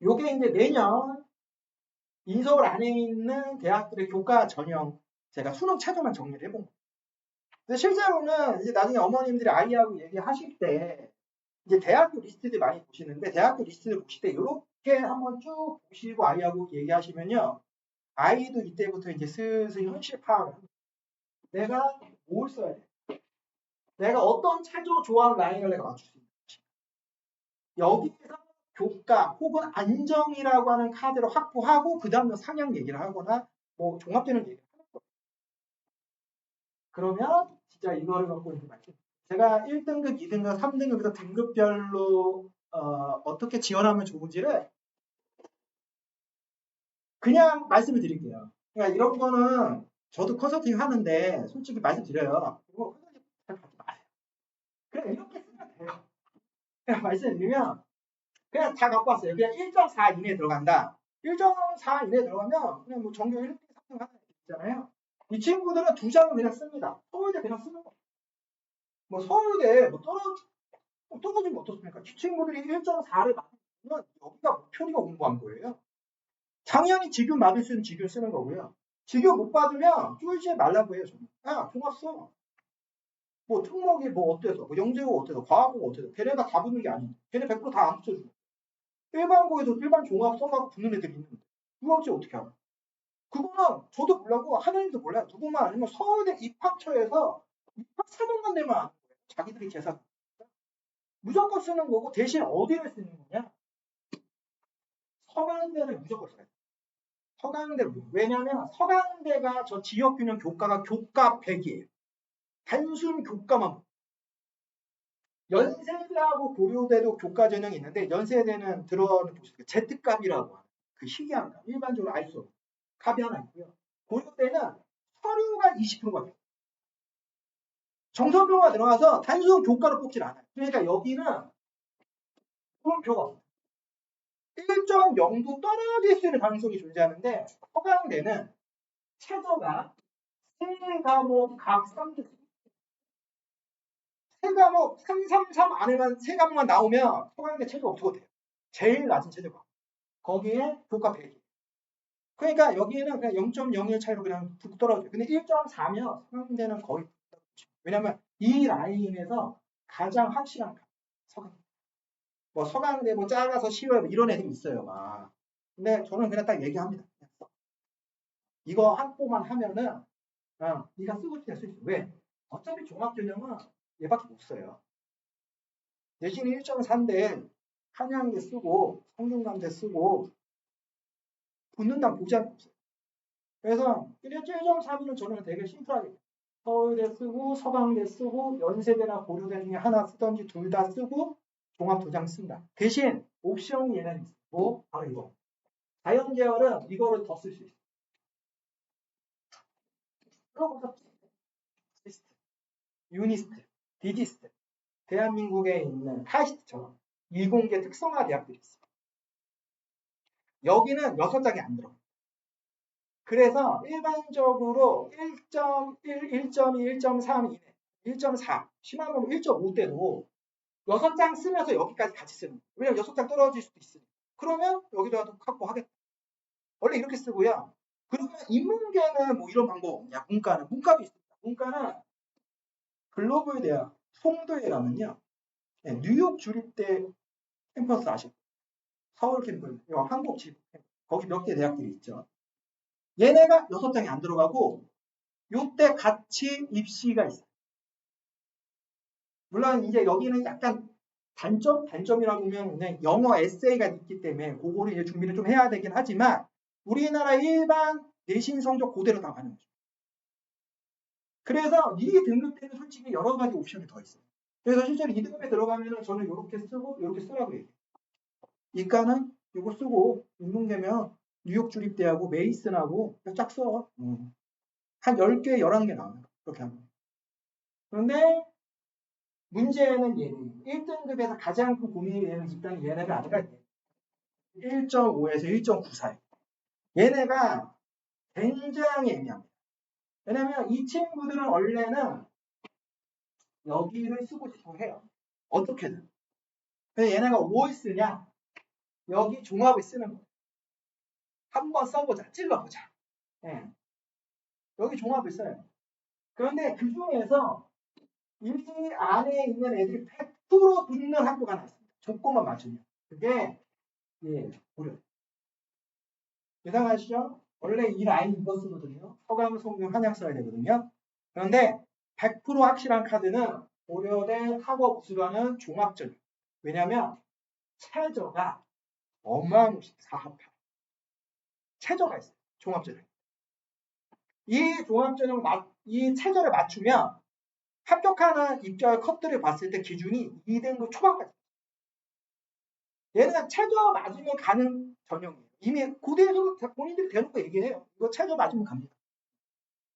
요게 이제 내년 인서울 안에 있는 대학들의 교과 전형 제가 수능 최저만 정리를 해본 거예요. 근데 실제로는 이제 나중에 어머님들이 아이하고 얘기하실 때 이제 대학교 리스트들 많이 보시는데 대학교 리스트를 보실 때 이렇게 한번 쭉 보시고 아이하고 얘기하시면요. 아이도 이때부터 이제 슬슬 현실 파악을 합니다. 내가 뭘 써야 돼? 내가 어떤 최저 조합 라인을 내가 맞출 수 있는 것인가? 여기에서 교과 혹은 안정이라고 하는 카드를 확보하고 그 다음에 상향 얘기를 하거나 뭐 종합되는 얘기를 하는 거예요. 그러면 진짜 이거를 갖고 이제 말씀. 제가 1등급, 2등급, 3등급에서 등급별로 어떻게 지원하면 좋은지를 그냥 말씀을 드릴게요. 그러니까 이런 거는 저도 컨설팅 하는데 솔직히 말씀드려요. 이거 컨설팅 잘 받지 마세요. 그냥 이렇게 쓰면 돼요. 그냥 말씀드리면 그냥 다 갖고 왔어요. 그냥 1.4 이내에 들어간다. 1.4 이내에 들어가면 그냥 뭐 전교 1등, 3등 하는 애 있잖아요. 이 친구들은 두 장을 그냥 씁니다. 서울대 그냥 쓰는 거. 뭐 서울대 뭐 떨어지면 어떻습니까? 이 친구들이 1.4를 맞으면 여기가 목표리가 공부한 거예요. 당연히 지금 받을 수 있는 지금 쓰는 거고요. 지금 못 받으면 쫄지 말라고 해요. 저는. 야, 종합 써. 뭐 특목이 뭐 어때서, 뭐 영재고 어때서, 과학고 어때서. 걔네가 다 붙는 게 아닌데. 걔네 100%다 안 붙여주고. 일반고에도 일반 종합 써가고 붙는 애들이 있는데. 그거 어찌 어떻게 알아? 그거는 저도 몰라고 하나님도 몰라요. 누구만 아니면 서울대 입학처에서 입학 사본만 내면 아는 거예요. 자기들이 계산. 무조건 쓰는 거고 대신 어디를 쓰는 거냐? 서강대를 무조건 써요. 서강대. 왜냐하면 서강대가 저 지역균형 교과가 교과 100이에요. 단순 교과만. 연세대하고 고려대도 교과 전형이 있는데 연세대는 들어는 보시면 Z값이라고 하는 그 희귀한 값. 일반적으로 알 수 없는 값이 하나 있고요. 고려대는 서류가 20%가 돼요. 정성표가 들어가서 단순 교과로 뽑질 않아요. 그러니까 여기는 표가 1.0도 떨어질 수 있는 가능성이 존재하는데 서강대는 최저가 세 과목 각 3등. 세 과목 333 안에만 세 과목만 나오면 서강대 최저가 없어도 돼요. 제일 낮은 최저가. 거기에 교과 100이. 그러니까 여기에는 그냥 0.01 차이로 그냥 툭 떨어져요. 근데 1.4면 서강대는 거의 왜냐면 이 라인에서 가장 확실한 서강대. 뭐 서강대 뭐 작아서 쉬워요 이런 애들이 있어요. 막. 근데 저는 그냥 딱 얘기합니다. 이거 확보만 하면은 네가 쓰고 싶을 수 있어. 왜? 어차피 종합전형은 얘밖에 못 써요. 내신이 1.4인데 한양대 쓰고 성균관대 쓰고 붙는다 보장이 없어요. 그래서 1.3은 저는 되게 심플하게 서울대 쓰고 서강대 쓰고 연세대나 고려대 중에 하나 쓰던지 둘 다 쓰고 종합 두 장 쓴다. 대신 옵션이 얘는 있어. 뭐? 바로 이거. 자연계열은 이거를 더 쓸 수 있어. 시스트, 유니스트, 디지스트, 대한민국에 있는 카이스트처럼 이공계 특성화 대학들이 있어요. 여기는 6장이 안 들어. 그래서 일반적으로 1.1, 1.2, 1.3 이내, 1.4, 심하면 1.5대도 6장 쓰면서 여기까지 같이 쓰는 거예요. 왜냐면 6장 떨어질 수도 있으니까. 그러면 여기다가도 확보하겠다. 원래 이렇게 쓰고요. 그러면 인문계는 뭐 이런 방법 없냐? 문과는. 문과도 있습니다. 문과는 글로벌 대학, 송도에라면요. 네, 뉴욕 주립대 캠퍼스 아시죠? 서울 캠퍼스, 한국 집, 거기 몇 개 대학들이 있죠. 얘네가 6장이 안 들어가고 요때 같이 입시가 있어요. 물론 이제 여기는 약간 단점이라고 보면 그냥 영어 에세이가 있기 때문에 그거를 이제 준비를 좀 해야 되긴 하지만 우리나라 일반 내신 성적 그대로 다 가는 거죠. 그래서 이 등급대는 솔직히 여러 가지 옵션이 더 있어요. 그래서 실제로 이 등급에 들어가면은 저는 이렇게 쓰고 이렇게 쓰라고 얘기해요. 이과는 이거 쓰고 인문계면 뉴욕 주립대하고 메이슨하고 쫙 써. 한 10개, 11개 나와요. 그렇게 하면. 그런데 문제는 얘는 1등급에서 가장 큰 고민이 되는 집단이 얘네가 아니라 1.5에서 1.9 사이. 얘네가 굉장히 애매합니다. 왜냐면 이 친구들은 원래는 여기를 쓰고 싶어 해요. 어떻게든. 근데 얘네가 뭘 쓰냐? 여기 종합을 쓰는 거예요. 한번 써보자. 찔러보자. 예. 여기 종합을 써요. 그런데 그 중에서 이 안에 있는 애들이 100% 붙는 학교가 하나 있습니다. 조건만 맞추면. 그게 무료. 예상하시죠? 원래 이 라인 이거 쓰거든요. 서강, 성균, 한양 써야 되거든요. 그런데 100% 확실한 카드는 고려대 학업 우수라는 종합전. 왜냐면 최저가 어마무시 4합. 최저가 있어요. 종합전형. 이 종합전형 이 최저를 맞추면 합격하는 입결 컷들을 봤을 때 기준이 2등급 초반까지. 얘는 최저 맞으면 가는 전형이에요. 이미 고대에서 본인들이 대놓고 얘기해요. 이거 최저 맞으면 갑니다.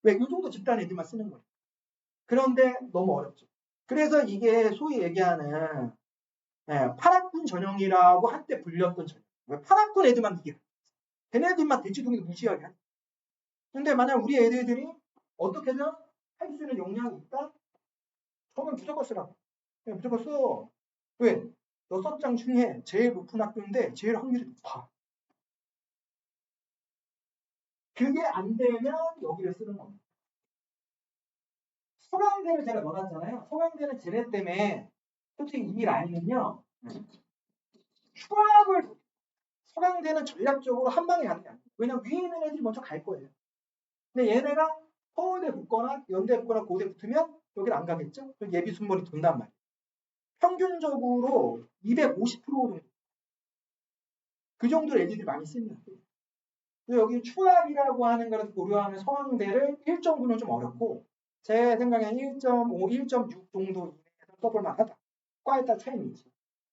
왜? 이 정도 집단 애들만 쓰는 거예요. 그런데 너무 어렵죠. 그래서 이게 소위 얘기하는 파락군 전형이라고 한때 불렸던 전형. 왜 파락군 애들만 이게 걔네들만 대치동에서 무시하게 하죠. 근데 만약 우리 애들이 어떻게든 할 수 있는 역량이 있다? 저는 무조건 쓰라고. 무조건 써. 왜? 6장 중에 제일 높은 학교인데 제일 확률이 높아. 그게 안 되면 여기를 쓰는 겁니다. 서강대를 제가 넣어놨잖아요. 서강대는 쟤네 때문에 솔직히 이 라인은요. 추합을 서강대는 전략적으로 한 방에 가는 게 아니에요. 왜냐면 위에 있는 애들이 먼저 갈 거예요. 근데 얘네가 서울대 붙거나 연대 붙거나 고대 붙으면 여기는 안 가겠죠? 예비 순번이 돈단 말이에요. 평균적으로 250% 정도. 그 정도로 애들이 많이 씁니다. 여기 추합이라고 하는 것을 고려하는 서강대를 1.9는 좀 어렵고 제 생각에는 1.5, 1.6 정도 이내에서 써볼만 하다. 과에 따라 차이는 있지.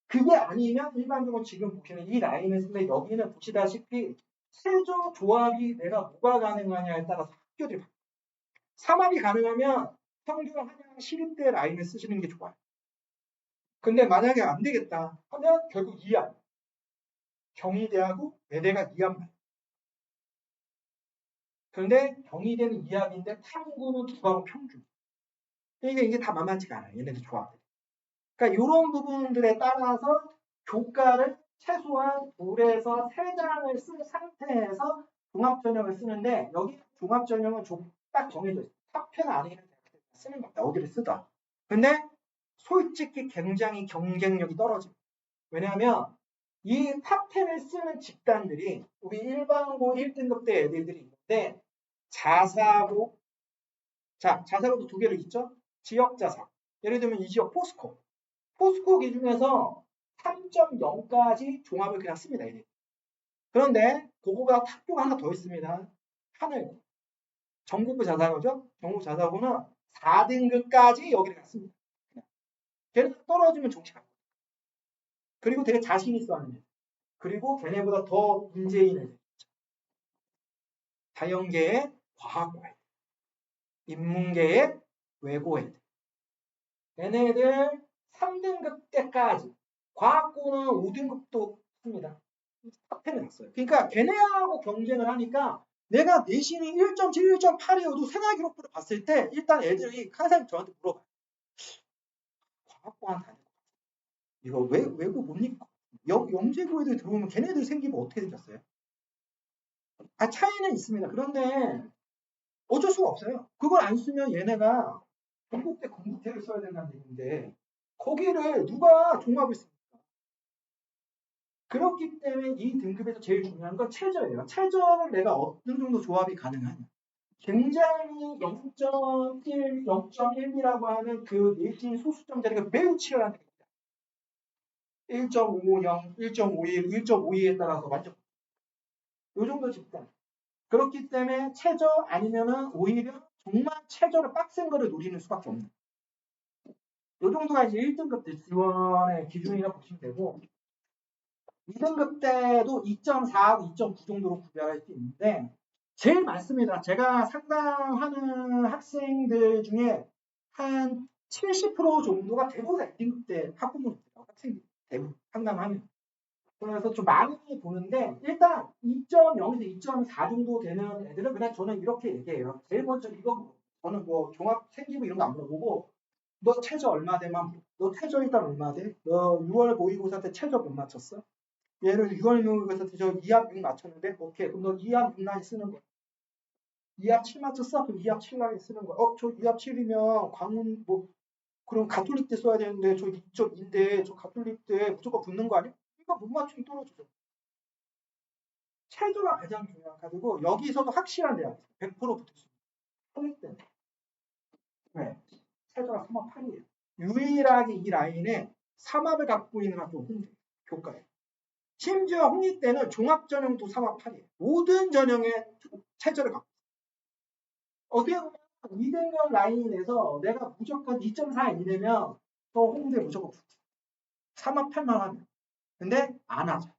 그게 아니면 일반적으로 지금 보시는 이 라인을 쓰는데 여기는 보시다시피 세조 조합이 내가 뭐가 가능하냐에 따라서 학교들이 바뀌어요. 삼합이 가능하면 평균 한양 시립대 라인을 쓰시는 게 좋아요. 근데 만약에 안 되겠다 하면 결국 2합. 경희대하고 외대가 2합. 그런데 경희대는 2합인데 탐구는 2과목 평균. 그러니까 이게 다 만만치가 않아요. 얘네들 조합들. 그러니까 이런 부분들에 따라서 교과를 최소한 2에서 3장을 쓴 상태에서 종합전형을 쓰는데 여기 종합전형은 딱 정해져 있어요. 탑10 안에 있는 대학들 쓰는 겁니다. 어디를 쓰다. 근데 솔직히 굉장히 경쟁력이 떨어집니다. 왜냐하면 이 탑10을 쓰는 집단들이 우리 일반고 1등급대 애들이 있는데 자사고 자사고도 2개를 있죠. 지역자사. 예를 들면 이 지역 포스코. 포스코 기준에서 3.0까지 종합을 그냥 씁니다. 이게. 그런데 그거보다 탑교가 하나 더 있습니다. 하늘. 전국부 자사고죠. 전국 자사고는 4등급까지 여기를 갔습니다. 걔는 떨어지면 정치 갈 거예요. 그리고 되게 자신 있어 하는 애. 그리고 걔네보다 더 문제인 애들. 자연계의 과학고 애들. 인문계의 외고 애들. 얘네들 3등급 때까지 과학고는 5등급도 습니다. 탑10에 났어요. 그러니까 걔네하고 경쟁을 하니까 내가 내신이 1.7, 1.8이어도 생활기록부를 봤을 때 일단 애들이 항상 저한테 물어봐요. 과학고 한 다닐 것 같아요. 이거 외고 뭡니까? 영재고 애들 들어오면 걔네들 생기면 어떻게 생겼어요? 아, 차이는 있습니다. 그런데 어쩔 수가 없어요. 그걸 안 쓰면 얘네가 건국대 건국대를 써야 된다는 얘기인데 거기를 누가 종합을 씁니까? 그렇기 때문에 이 등급에서 제일 중요한 건 최저예요. 최저를 내가 어느 정도 조합이 가능하냐. 굉장히 0.1, 0.1이라고 하는 그 내신 소수점 자리가 매우 치열한 데입니다. 1.50, 1.51, 1.52에 따라서 완전 이 정도 집단. 그렇기 때문에 최저 아니면은 오히려 정말 최저를 빡센 거를 노리는 수밖에 없는. 이 정도가 이제 1등급 때 지원의 기준이라 보시면 되고 2등급 때도 2.4하고 2.9 정도로 구별할 수 있는데 제일 많습니다. 제가 상담하는 학생들 중에 한 70% 정도가 대부분 2등급 때 학부모입니다. 학생 대부분 상담하면. 그래서 좀 많이 보는데 일단 2.0에서 2.4 정도 되는 애들은 그냥 저는 이렇게 얘기해요. 제일 먼저 이거 저는 뭐 종합 생기부 이런 거 안 물어보고 너 최저 얼마 돼만 너 최저 일단 얼마 돼? 너 6월 모의고사 때 최저 몇 맞췄어? 얘를 6월 모의고사 때 저 2합 6 맞췄는데 오케이 그럼 너 2합 6라인 쓰는 거야. 2합 7 맞췄어? 그럼 2합 7라인 쓰는 거야. 저 2합 7이면 광운 뭐 그럼 가톨릭 때 써야 되는데 저 2.2인데 저 가톨릭 때 무조건 붙는 거 아니야? 이거 못 맞추면 떨어지죠. 최저가 가장 중요한 카드고 여기서도 확실한 대학 100% 붙을 수 있어요. 통일 때문에. 네. 최저가 3합 8이에요. 유일하게 이 라인에 3합을 갖고 있는 학교 홍대 교과에. 심지어 홍익 때는 종합전형도 3합 8이에요. 모든 전형에 최저를 갖고 있어요. 어떻게 보면 2등급 라인에서 내가 무조건 2.4 이내면 또 홍대 무조건 붙어. 3합 8만 하면. 근데 안 하죠.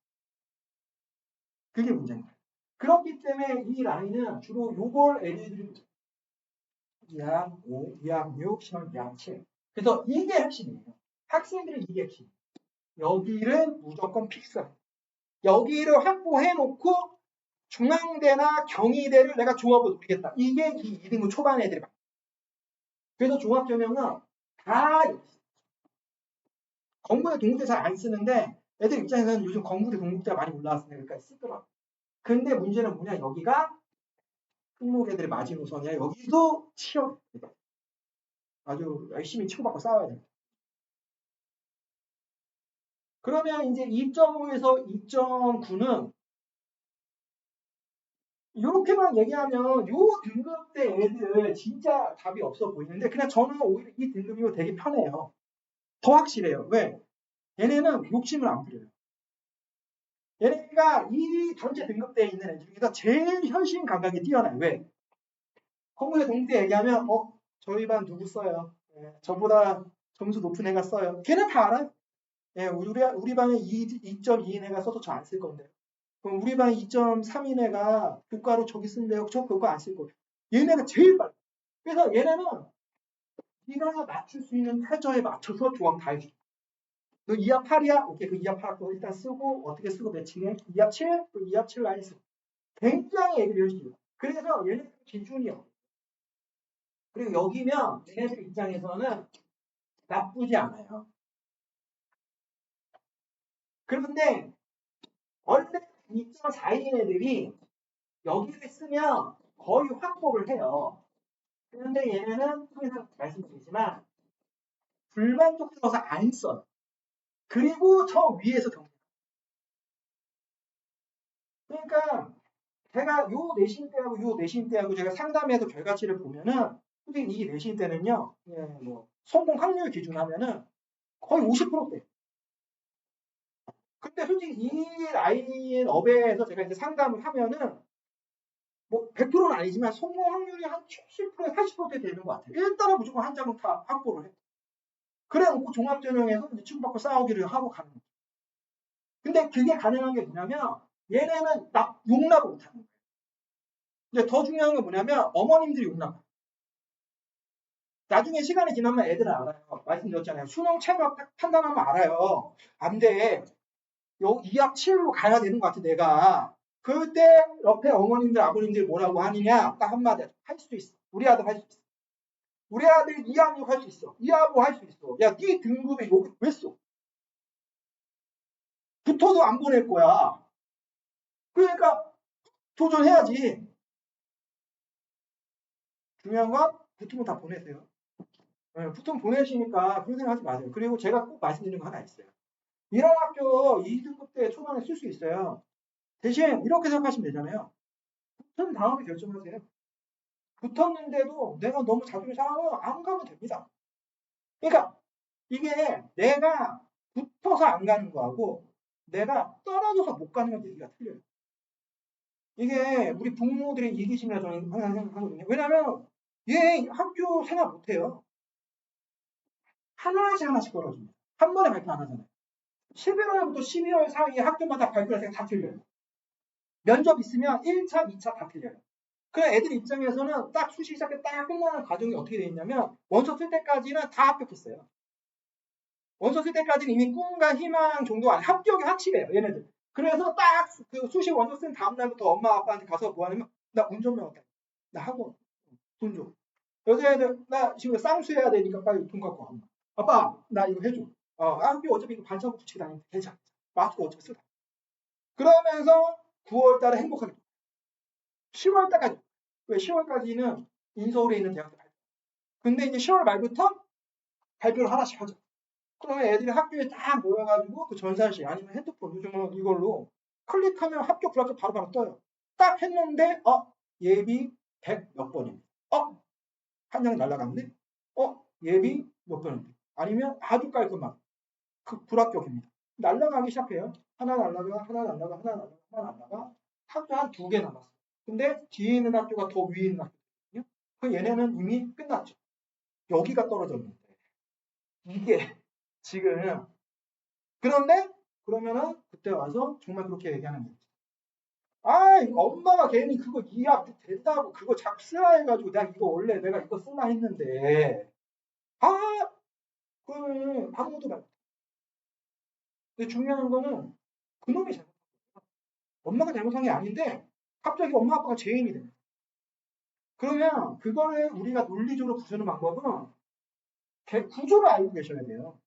그게 문제인 거예요. 그렇기 때문에 이 라인은 주로 요걸 애들이 2항 5, 2항 6, 심한 2항 7. 그래서 이게 핵심이에요. 학생들은 이게 핵심. 여기를 무조건 픽스. 여기를 확보해 놓고 중앙대나 경희대를 내가 종합으로 노리겠다. 이게 이 2등급 초반 애들이 많아요. 그래서 종합전형은 다 건국대 동국대 잘 안 쓰는데 애들 입장에서는 요즘 건국대 동국대가 많이 올라왔으니까 쓰더라고. 근데 문제는 뭐냐 여기가 특목애들의 마지노선이야. 여기도 치열해. 아주 열심히 치고받고 싸워야 돼. 그러면 이제 2.5에서 2.9는 이렇게만 얘기하면 요 등급대 애들 진짜 답이 없어 보이는데 그냥 저는 오히려 이 등급이고 되게 편해요. 더 확실해요. 왜? 얘네는 욕심을 안 부려요. 얘네가 이 전체 등급대에 있는 애들 중에서 제일 현실 감각이 뛰어나요. 왜? 건국대 동국대 얘기하면 저희 반 누구 써요? 예, 저보다 점수 높은 애가 써요. 걔는 다 알아요. 예, 우리 반에 2.2인 애가 써도 저 안 쓸 건데. 그럼 우리 반 2.3인 애가 교과로 저기 쓴대요. 저 교과 안 쓸 거예요. 얘네가 제일 빨라. 그래서 얘네는 네가 맞출 수 있는 최저에 맞춰서 조합 다 해줘. 너 2합 8이야? 오케이, 그 2합 8 그거 일단 쓰고 어떻게 쓰고 매칭해? 2합 7? 그 2합 7 라인 쓰고. 굉장히 애들이 열심히. 그래서 얘네들 기준이요. 그리고 여기면 얘네들 입장에서는 나쁘지 않아요. 그런데 원래 2.4인 애들이 여기를 쓰면 거의 확보를 해요. 그런데 얘네는 항상 말씀드리지만 불만족스러워서 안 써요. 그리고 저 위에서 경쟁. 그러니까 제가 요 내신 때하고 요 내신 때하고 제가 상담해서 결과치를 보면은 솔직히 이 내신 때는요, 예, 뭐 성공 확률 기준 하면은 거의 50%대. 근데 솔직히 이 라인 업에서 제가 이제 상담을 하면은 뭐 100%는 아니지만 성공 확률이 한 70%, 80% 되는 것 같아요. 일단은 무조건 한 장은 다 확보를 해. 그래 놓고 종합전형에서 이제 치고받고 싸우기를 하고 가는 거죠. 근데 그게 가능한 게 뭐냐면 얘네는 용납을 못하는 거예요. 근데 더 중요한 건 뭐냐면 어머님들이 용납. 나중에 시간이 지나면 애들은 알아요. 말씀드렸잖아요. 수능 체력 판단하면 알아요. 안 돼. 이학 7로 가야 되는 것 같아, 내가. 그때 옆에 어머님들, 아버님들 뭐라고 하느냐? 딱 한마디 할 수 있어. 우리 아들 할 수 있어. 우리 아들 2학년 할 수 있어. 2학년 할 수 있어. 야, 네 등급에 여기 왜 써? 붙어도 안 보낼 거야. 그러니까 도전해야지. 중요한 건 붙으면 다 보내세요. 네, 붙으면 보내시니까 그런 생각 하지 마세요. 그리고 제가 꼭 말씀드리는 거 하나 있어요. 이런 학교 2등급 때 초반에 쓸 수 있어요. 대신 이렇게 생각하시면 되잖아요. 붙은 다음에 결정하세요. 붙었는데도 내가 너무 자존심 상하면 안 가면 됩니다. 그러니까 이게 내가 붙어서 안 가는 거하고 내가 떨어져서 못 가는 건 얘기가 틀려요. 이게 우리 부모들의 이기심이라 저는 항상 생각하거든요. 왜냐면 얘 학교 생각 못해요. 하나씩 걸어줍니다. 한 번에 발표 안 하잖아요. 11월부터 12월 사이에 학교마다 발표할 다 틀려요. 면접 있으면 1차, 2차 다 틀려요. 그 애들 입장에서는 딱 수시 시작해 딱 끝나는 과정이 어떻게 되어 있냐면 원서 쓸 때까지는 다 합격했어요. 원서 쓸 때까지는 이미 꿈과 희망 정도 안 합격이 확실해요. 얘네들. 그래서 딱 그 수시 원서 쓴 다음 날부터 엄마 아빠한테 가서 뭐 하냐면 나 운전면 왔다. 나 학원 돈 줘. 여자애들 나 지금 쌍수해야 되니까 빨리 돈 갖고 와. 아빠 나 이거 해줘. 학교 어차피 이거 반창고 붙이고 다니는데 괜찮아. 마스크 어차피 쓰다. 그러면서 9월 달에 행복하게 10월 달까지. 왜 10월까지는 인서울에 있는 대학들 발표. 근데 이제 10월 말부터 발표를 하나씩 하죠. 그러면 애들이 학교에 딱 모여가지고 그 전산실 아니면 핸드폰 요즘은 이걸로 클릭하면 합격 불합격 바로바로 떠요. 딱 했는데 예비 100 몇 번입니다. 한 장 날라갔네. 예비 몇 번인데. 아니면 아주 깔끔한 그 불합격입니다. 날라가기 시작해요. 하나 날라가, 하나 날라가, 하나 날라가, 하나 날라가. 학교 한 2개 남았어. 근데 뒤에 있는 학교가 더 위에 있는 학교거든요. 그 얘네는 이미 끝났죠. 여기가 떨어졌는데. 이게 지금 그런데 그러면은 그때 와서 정말 그렇게 얘기하는 거지. 엄마가 괜히 그거 이해가 된다고 그거 자꾸 쓰라 해가지고 내가 이거 원래 내가 이거 쓰라 했는데 그러면 아무것도 말 못해. 근데 중요한 거는 그놈이 잘못한 거야. 엄마가 잘못한 게 아닌데 갑자기 엄마 아빠가 죄인이 돼. 그러면 그거를 우리가 논리적으로 부수는 방법은 구조를 알고 계셔야 돼요.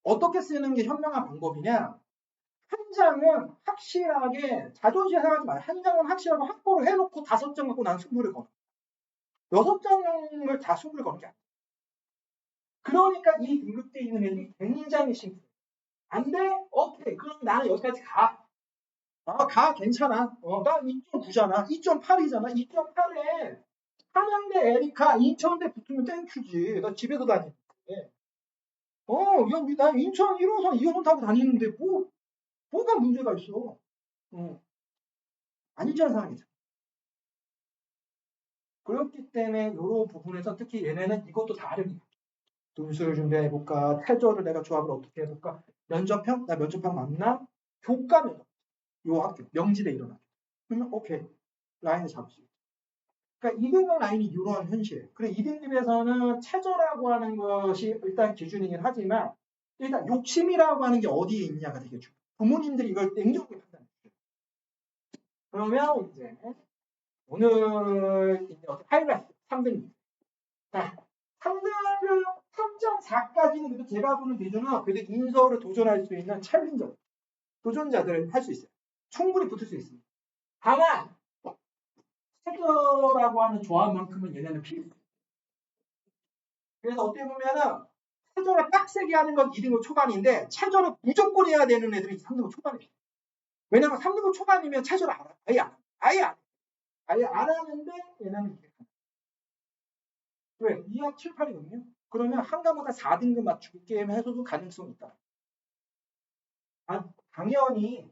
어떻게 쓰는 게 현명한 방법이냐? 한 장은 확실하게 자존심 상하지 마요. 한 장은 확실하고 확보를 해놓고 5장 갖고 난 승부를 걸어. 6장을 다 승부를 거는 게 아니야. 그러니까 이 등급대 있는 애들이 굉장히 심플해. 안 돼? 오케이. 그럼 나는 여기까지 가. 가. 괜찮아. 나 2.9잖아. 2.8이잖아. 2.8에 한양대 에리카 인천대 붙으면 땡큐지. 나 집에서 다니는데. 야, 나 인천 1호선 2호선 타고 다니는데 뭐가 문제가 있어. 아니잖아, 상황이죠. 그렇기 때문에 이런 부분에서 특히 얘네는 이것도 다릅니다. 논술 준비해볼까? 태조를 내가 조합을 어떻게 해볼까? 면접형? 나 면접형 맞나? 교과 면접. 요 학교. 명지대 이런 학교. 그러면 오케이. 라인을 잡을 수 있죠. 그러니까 2등급 라인이 이런 현실. 그래 2등급에서는 최저라고 하는 것이 일단 기준이긴 하지만 일단 욕심이라고 하는 게 어디에 있냐가 되게 중요해요. 부모님들이 이걸 냉정하게 판단해요. 그러면 이제 오늘 이제 하이라이트 3등급. 자, 3등급 3.4까지는 그래도 제가 보는 기준은 그래도 인서울을 도전할 수 있는 챌린저, 도전자들 할 수 있어요. 충분히 붙을 수 있습니다. 다만 최저라고 하는 조합만큼은 얘네는 필수. 그래서 어떻게 보면은 최저를 빡세게 하는 건 2등급 초반인데 최저를 무조건 해야 되는 애들이 3등급 초반이에요. 왜냐면 3등급 초반이면 최저를 아예 안 하는데 얘네는 이렇게 왜? 2학 7, 8이거든요. 그러면 한 과목에 4등급 맞추기 게임 해서도 가능성이 있다. 당연히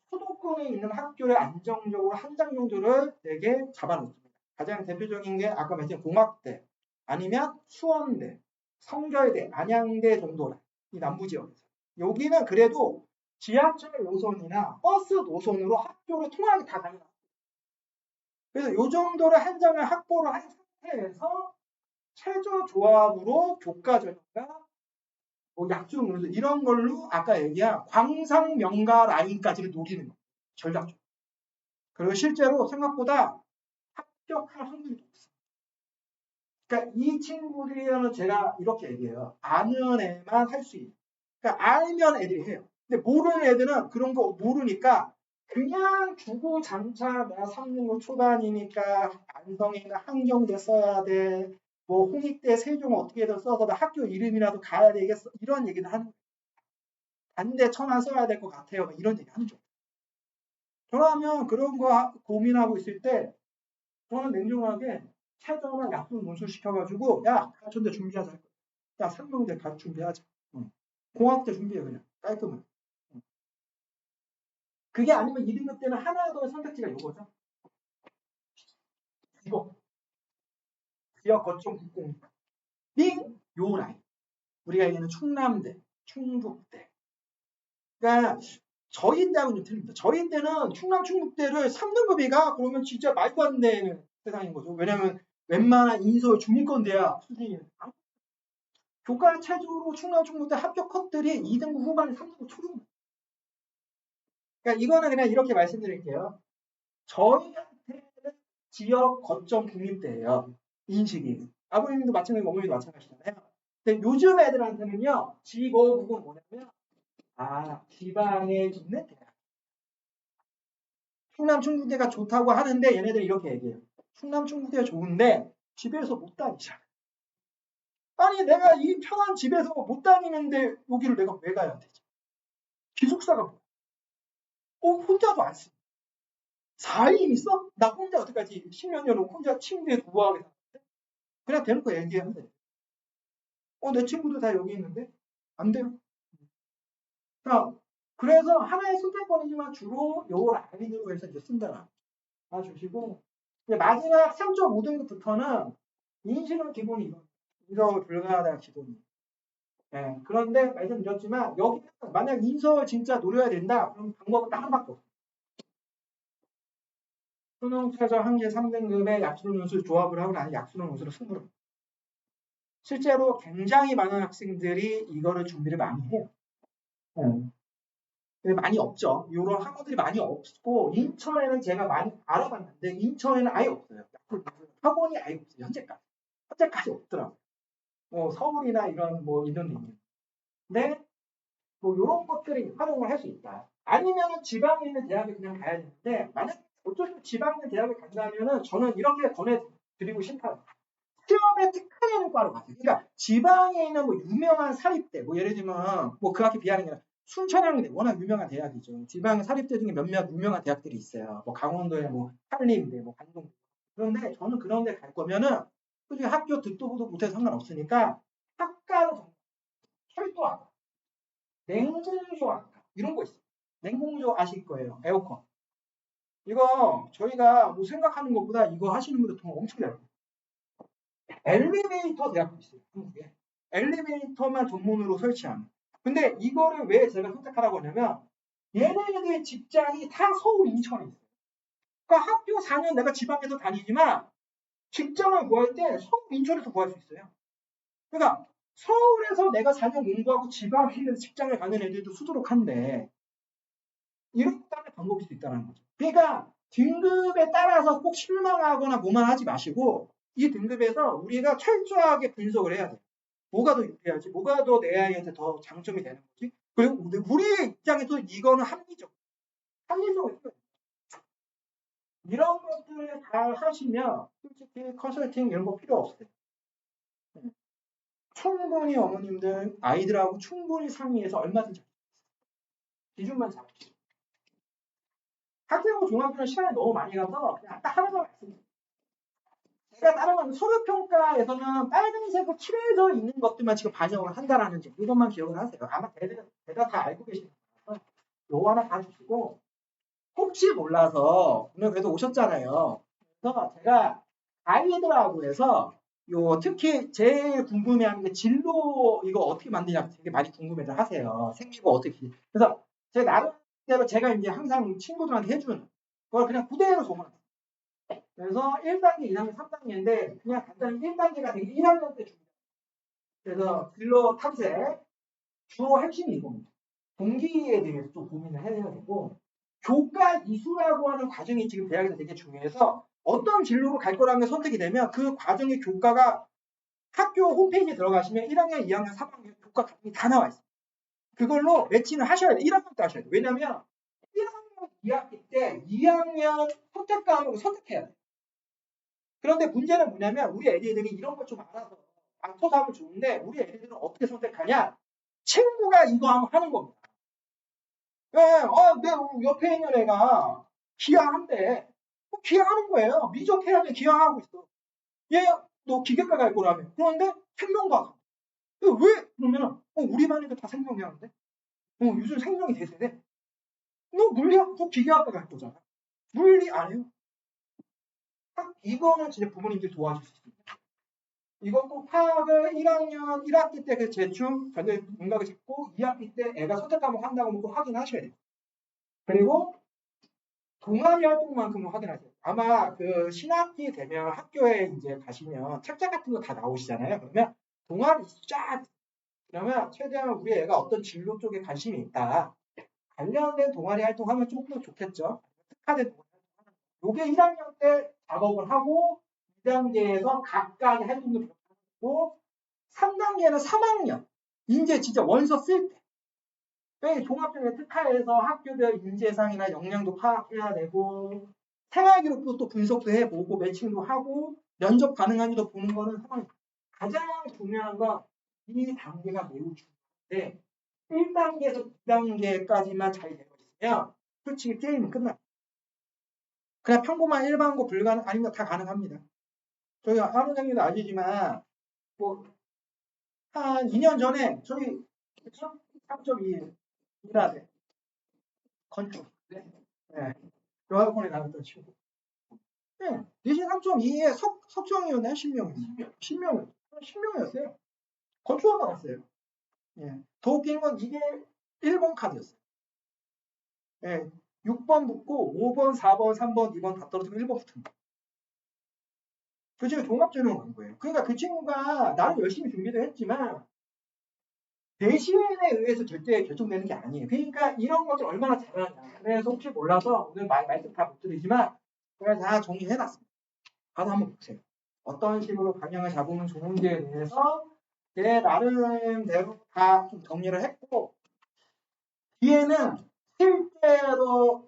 수도권에 있는 학교를 안정적으로 한 장 정도를 되게 잡아놓습니다. 가장 대표적인 게 아까 말씀드린 공학대 아니면 수원대, 성결대, 안양대 정도라 이 남부 지역에서 여기는 그래도 지하철 노선이나 버스 노선으로 학교를 통하게 다 가능합니다. 그래서 이 정도를 한 장을 확보를 한 상태에서 최저 조합으로 교과전과 뭐 약중 음수 이런 걸로 아까 얘기한 광상 명가 라인까지를 노리는 거예요. 전략적으로. 그리고 실제로 생각보다 합격할 확률이 높습니다. 그러니까 이 친구들이라는 제가 이렇게 얘기해요. 아는 애만 할 수 있는. 그러니까 알면 애들이 해요. 근데 모르는 애들은 그런 거 모르니까 그냥 주구장창 나 3등급 초반이니까 안성이나 한경대 써야 돼. 뭐 홍익대 세종 어떻게든 써서 나 학교 이름이라도 가야 되겠어. 이런 얘기를 하는 거예요. 단대 천안 써야 될 것 같아요. 막 이런 얘기 하는 거죠. 그러면 그런 거 고민하고 있을 때 저는 냉정하게 최저나 약속 논술 시켜가지고 야 가천대 준비하자. 야 상명대 가 준비하자. 공학대 준비해 그냥 깔끔하게. 그게 아니면 2등급 때는 하나 더 선택지가 이거죠. 이거 지역 거점 국공 요 라인. 우리가 얘기하는 충남대, 충북대. 그러니까 저희 때하고는 좀 틀립니다. 저희 때는 충남 충북대를 3등급이가 그러면 진짜 말도 안 되는 세상인 거죠. 왜냐하면 웬만한 인서울 중위권 대학 수준이 교과 최저로 충남 충북대 합격 컷들이 2등급 후반에 3등급 초중. 그러니까 이거는 그냥 이렇게 말씀드릴게요. 저희한테는 지역 거점 국립대예요. 인식이. 아버님도 마찬가지고 어머니도 마찬가지잖아요. 근데 요즘 애들한테는요. 지거국은 뭐냐면 지방에 있는 대학. 충남 충북대가 좋다고 하는데 얘네들 이렇게 얘기해요. 충남 충북대가 좋은데 집에서 못 다니잖아. 아니 내가 이 편한 집에서 못 다니는데 여기를 내가 왜 가야 되지? 기숙사가 뭐야? 혼자도 안 쓰. 4인 있어? 나 혼자 어떡하지? 10몇 년을 혼자 침대에 누워하게 살았는데? 그냥 대놓고 얘기하면 돼. 내 친구들 다 여기 있는데? 안 돼요. 자, 그래서 하나의 선택권이지만 주로 요 라인으로 해서 이제 쓴다. 주시고 마지막 3.5등급부터는 인식은 기본이 인서 불가하다 기본이. 그런데 말씀드렸지만 여기는 만약 인서 진짜 노려야 된다. 그럼 방법은 딱 하나밖에 없어요. 수능 최저 한계 3등급의 약수능 논술 조합을 하고 나는 약수능 논술을 승부를. 실제로 굉장히 많은 학생들이 이거를 준비를 많이 해요. 근데 많이 없죠. 이런 학원들이 많이 없고 인천에는 제가 많이 알아봤는데 인천에는 아예 없어요. 학원이 아예 없어요. 현재까지 없더라고요. 서울이나 이런 이런 데 있는. 근데 이런 것들이 활용을 할 수 있다. 아니면 지방에 있는 대학에 그냥 가야 되는데 만약 어쩔 수 없이 지방에 있는 대학을 간다면은 저는 이렇게 권해드리고 싶어요. 시험에 특화되는 과로 가세요. 그러니까 지방에 있는 유명한 사립대, 예를 들면 그 학교 비하는 게 아니라 순천향대 워낙 유명한 대학이죠. 지방 사립대 중에 몇몇 유명한 대학들이 있어요. 강원도에 한림대, 관동. 그런데 저는 그런 데 갈 거면은 솔직히 학교 듣도 보도 못해서 상관없으니까 학과로 철도학과, 냉공조학과 이런 거 있어요. 냉공조 아실 거예요. 에어컨. 이거 저희가 생각하는 것보다 이거 하시는 분들 돈 엄청 잘 벌어요. 엘리베이터 대학도 있어요. 한국에. 엘리베이터만 전문으로 설치하는. 근데 이거를 왜 제가 선택하라고 하냐면 얘네들의 직장이 다 서울, 인천에 있어요. 그러니까 학교 4년 내가 지방에서 다니지만 직장을 구할 때 서울, 인천에서 구할 수 있어요. 그러니까 서울에서 내가 4년 공부하고 지방에 있는 직장을 가는 애들도 수두룩한데 이런 다른 방법일 수 있다는 거죠. 그러니까 등급에 따라서 꼭 실망하거나 뭐만 하지 마시고 이 등급에서 우리가 철저하게 분석을 해야 돼요. 뭐가 더 유리하지? 뭐가 더 내 아이한테 더 장점이 되는 거지? 그리고 우리 입장에서 이거는 합리적으로 있어요. 이런 것들을 잘 하시면 솔직히 컨설팅 이런 거 필요 없어요. 충분히 어머님들 아이들하고 충분히 상의해서 얼마든지 기준만 잡으시죠. 학생부 종합부는 시간이 너무 많이 가서 그냥 딱 하나만 말씀드릴게요. 제가 따라가는 서류평가에서는 빨간색으로 칠해져 있는 것들만 지금 반영을 한다라는 점 이것만 기억을 하세요. 아마 대다 다 알고 계시는 거라서 요거 하나 봐주시고 혹시 몰라서 오늘 그래도 오셨잖아요. 그래서 제가 아이들하고 해서 특히 제일 궁금해하는 게 진로 이거 어떻게 만드냐 되게 많이 궁금해들 하세요. 생기고 어떻게. 그래서 제 나름대로 제가 이제 항상 친구들한테 해주는 그걸 그냥 그대로 적어놨어요. 그래서 1단계, 2단계, 3단계인데 그냥 간단히 1단계가 되게 1학년 때 중요해요. 그래서 진로 탐색 주로 핵심이 이겁니다. 동기에 대해서 좀 고민을 해야 되고 교과 이수라고 하는 과정이 지금 대학에서 되게 중요해서 어떤 진로로 갈 거라는 게 선택이 되면 그 과정의 교과가 학교 홈페이지에 들어가시면 1학년, 2학년, 3학년 교과 과정이 다 나와 있어요. 그걸로 매칭을 하셔야 돼요. 1학년 때 하셔야 돼요. 왜냐면 1학년 2학기 때 2학년 선택 과목을 선택해야 돼요. 그런데 문제는 뭐냐면 우리 애들이 이런 걸 좀 알아서 맞춰서 하면 좋은데 우리 애들은 어떻게 선택하냐? 친구가 이거 하는 겁니다. 네, 내 옆에 있는 애가 기하한대. 기하하는 거예요. 미적해야지 기하하고 있어. 얘, 너 기계과 갈 거라며. 그런데 생명과학. 왜? 그러면, 우리 반에도 다 생명이하는데? 요즘 생명이 대세대. 너 물리학, 너 기계학과 갈 거잖아. 물리 안 해요. 이거는 진짜 부모님들이 도와줄 수 있습니다. 이거 꼭 파악을 1학년 1학기 때 그 재충 전체 문각을 잡고 2학기 때 애가 선택 과목 한다고 꼭 확인하셔야 돼요. 그리고 동아리 활동만큼은 확인하세요. 아마 그 신학기 되면 학교에 이제 가시면 책자 같은 거 다 나오시잖아요. 그러면 동아리 쫙 그러면 최대한 우리 애가 어떤 진로 쪽에 관심이 있다. 관련된 동아리 활동하면 조금 더 좋겠죠. 특화된 동아리 활동하는 거. 요게 1학년 때 작업을 하고 2단계에서 각각의 활동도 하고 3단계는 3학년 이제 진짜 원서 쓸 때. 종합적인 특화해서 학교별 인재상이나 역량도 파악해야 되고 생활기록도 또 분석도 해보고 매칭도 하고 면접 가능한지도 보는 거는 가장 중요한 건 이 단계가 매우 중요한데 1단계에서 2단계까지만 잘 되고 있으면 솔직히 게임은 끝나. 그냥 평범한 일반고 불가능 아니면 다 가능합니다. 저희 한원장님도 아시지만 뭐 한 2년 전에 저희 3.2 일하대 건축. 네. 여학원에 나갔던 친구. 네. 내신 3.2에 석정이었나요? 신명이었어요. 건축학과 갔어요. 예. 더 웃긴 건 이게 1번 카드였어요. 예. 6번 붙고 5번, 4번, 3번, 2번 다 떨어지고 1번 붙은 거. 그 친구 종합전형을 간 거예요. 그러니까 그 친구가 나는 열심히 준비도 했지만 내신에 의해서 절대 결정되는 게 아니에요. 그러니까 이런 것들 얼마나 잘하냐. 그래서 혹시 몰라서 오늘 말씀 다 못 드리지만 제가 다 정리해놨습니다. 가서 한번 보세요. 어떤 식으로 방향을 잡으면 좋은지에 대해서 제 나름대로 다 좀 정리를 했고 뒤에는 실제로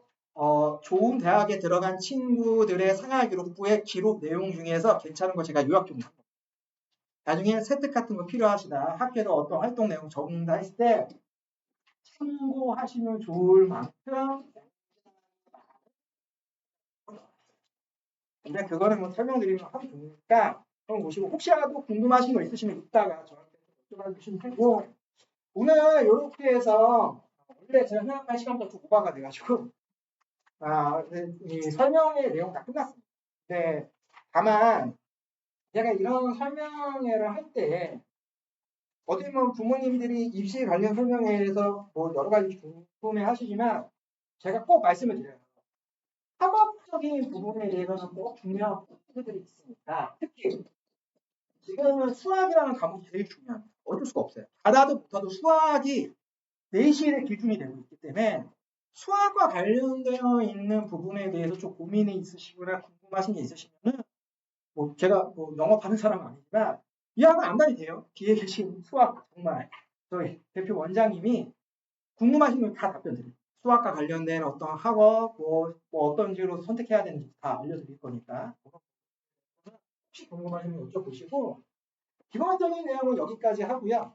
좋은 대학에 들어간 친구들의 생활기록부의 기록 내용 중에서 괜찮은 거 제가 요약 좀 합니다. 나중에 세특 같은 거 필요하시다 학교로 어떤 활동 내용 적는다 했을 때 참고하시면 좋을 만큼 근데 그거는 뭐 설명드리면 하도 좋으니까 한번 보시고 혹시라도 궁금하신 거 있으시면 이따가 저한테 여쭤봐 주시면 되고 오늘 이렇게 해서 원래 제가 생각한 시간보다 좀 오버가 돼가지고 이 설명의 내용 다 끝났습니다. 근데 다만 제가 이런 설명회를 할 때 어디 보면 부모님들이 입시 관련 설명회에서 뭐 여러 가지 궁금해 하시지만 제가 꼭 말씀을 드려요. 학업적인 부분에 대해서는 꼭 중요한 포인트들이 있습니다. 특히 지금은 수학이라는 과목이 제일 중요합니다. 어쩔 수가 없어요. 받아도 못하도 수학이 내신의 기준이 되고 있기 때문에 수학과 관련되어 있는 부분에 대해서 좀 고민이 있으시거나 궁금하신 게 있으시면은 뭐 제가 뭐 영업하는 사람은 아니지만 이해하면 안 다니 돼요. 뒤에 계신 수학 정말 저희 대표 원장님이 궁금하신 건 다 답변 드려요. 수학과 관련된 어떤 학업, 뭐 어떤 식으로 선택해야 되는지 다 알려드릴 거니까 혹시 궁금하시면 여쭤보시고 기본적인 내용은 여기까지 하고요.